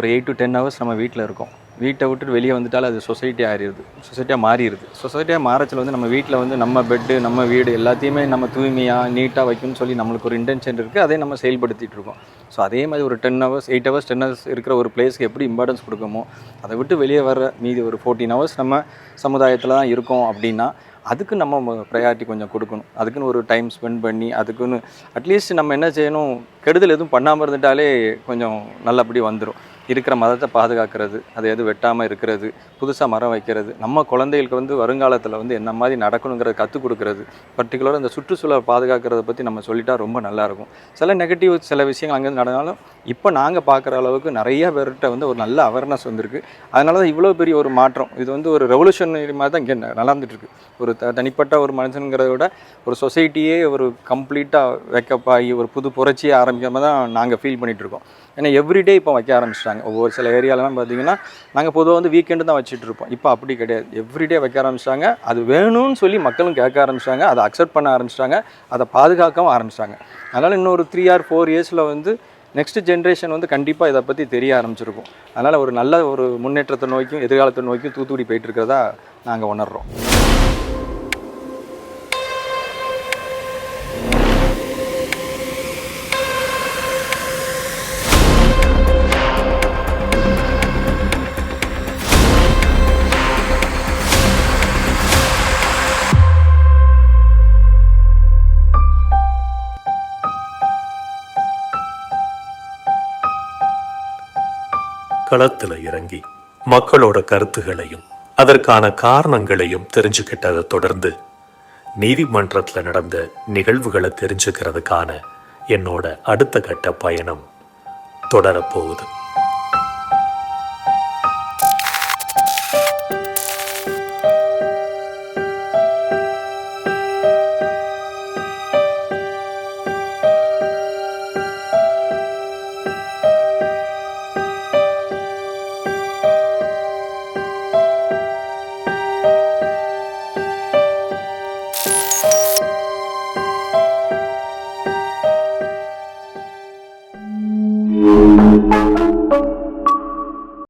ஒரு 8 to 10 hours நம்ம வீட்டில் இருக்கோம். வீட்டை விட்டுட்டு வெளியே வந்துட்டாலும் அது சொசைட்டியாக மாறிடுது. சொசைட்டியாக மாறச்சில் வந்து நம்ம வீட்டில் வந்து நம்ம பெட்டு, நம்ம வீடு எல்லாத்தையுமே நம்ம தூய்மையாக நீட்டாக வைக்கணும்னு சொல்லி நம்மளுக்கு ஒரு இன்டென்ஷன் இருக்குது. அதே நம்ம செயல்படுத்திகிட்டு இருக்கோம். ஸோ அதே மாதிரி ஒரு 10 hours 8 hours 10 hours இருக்கிற ஒரு பிளேஸ்க்கு எப்படி இம்பார்ட்டன்ஸ் கொடுக்கமோ, அதை விட்டு வெளியே வர மீதி ஒரு 14 hours நம்ம சமுதாயத்தில் தான் இருக்கோம் அப்படின்னா அதுக்கு நம்ம ப்ரையாரிட்டி கொஞ்சம் கொடுக்கணும். அதுக்குன்னு ஒரு டைம் ஸ்பெண்ட் பண்ணி அதுக்குன்னு அட்லீஸ்ட் நம்ம என்ன செய்யணும், கெடுதல் எதுவும் பண்ணாமல் இருந்துட்டாலே கொஞ்சம் நல்லபடி வந்துடும். இருக்கிற மரத்தை பாதுகாக்கிறது, அதை எதுவும் வெட்டாமல் இருக்கிறது, புதுசாக மரம் வைக்கிறது, நம்ம குழந்தைகளுக்கு வந்து வருங்காலத்தில் வந்து என்ன மாதிரி நடக்கணுங்கிறத கற்றுக் கொடுக்குறது, பர்டிகுலராக இந்த சுற்றுச்சூழலை பாதுகாக்கிறத பற்றி நம்ம சொல்லிட்டா ரொம்ப நல்லாயிருக்கும். சில நெகட்டிவ் சில விஷயங்கள் அங்கேருந்து நடந்தாலும் இப்போ நாங்கள் பார்க்குற அளவுக்கு நிறைய பேர்கிட்ட வந்து ஒரு நல்ல அவேர்னஸ் வந்திருக்கு. அதனால தான் இவ்வளோ பெரிய ஒரு மாற்றம். இது வந்து ஒரு ரெவல்யூஷனரி மாதிரி தான் இங்கே நடந்துட்டுருக்கு. ஒரு தனிப்பட்ட ஒரு மனுஷனுங்கிறத விட ஒரு சொசைட்டியே ஒரு கம்ப்ளீட்டாக வெக்கப் ஆகி ஒரு புது புரட்சியை ஆரம்பிக்காம தான் நாங்கள் ஃபீல் பண்ணிகிட்ருக்கோம். ஏன்னா எவ்ரிடே இப்போ வைக்க ஆரம்பிச்சிட்டாங்க. ஒவ்வொரு சில ஏரியாலலாம் பார்த்திங்கன்னா நாங்கள் பொதுவாக வந்து வீக்கெண்டு தான் வச்சுட்டு இருப்போம். இப்போ அப்படி கிடையாது, எவ்ரிடே வைக்க ஆரம்பிச்சிட்டாங்க. அது வேணும்னு சொல்லி மக்களும் கேட்க ஆரம்பிச்சிட்டாங்க, அதை அக்செப்ட் பண்ண ஆரம்பிச்சிட்டாங்க, அதை பாதுகாக்கவும் ஆரம்பிச்சிட்டாங்க. அதனால் இன்னொரு 3 or 4 இயர்ஸில் வந்து நெக்ஸ்ட் ஜென்ரேஷன் வந்து கண்டிப்பாக இதை பற்றி தெரிய ஆரம்பிச்சிருக்கும். அதனால் ஒரு நல்ல ஒரு முன்னேற்றத்தை நோக்கியும் எதிர்காலத்தை நோக்கியும் தூத்துக்குடி போயிட்டு இருக்கிறதா நாங்கள் உணர்கிறோம். களத்துல இறங்கி மக்களோட கருத்துகளையும் அதற்கான காரணங்களையும் தெரிஞ்சுக்கிட்டதை தொடர்ந்து நீதிமன்றத்துல நடந்த நிகழ்வுகளை தெரிஞ்சுக்கிறதுக்கான என்னோட அடுத்த கட்ட பயணம் தொடரப்போகுது.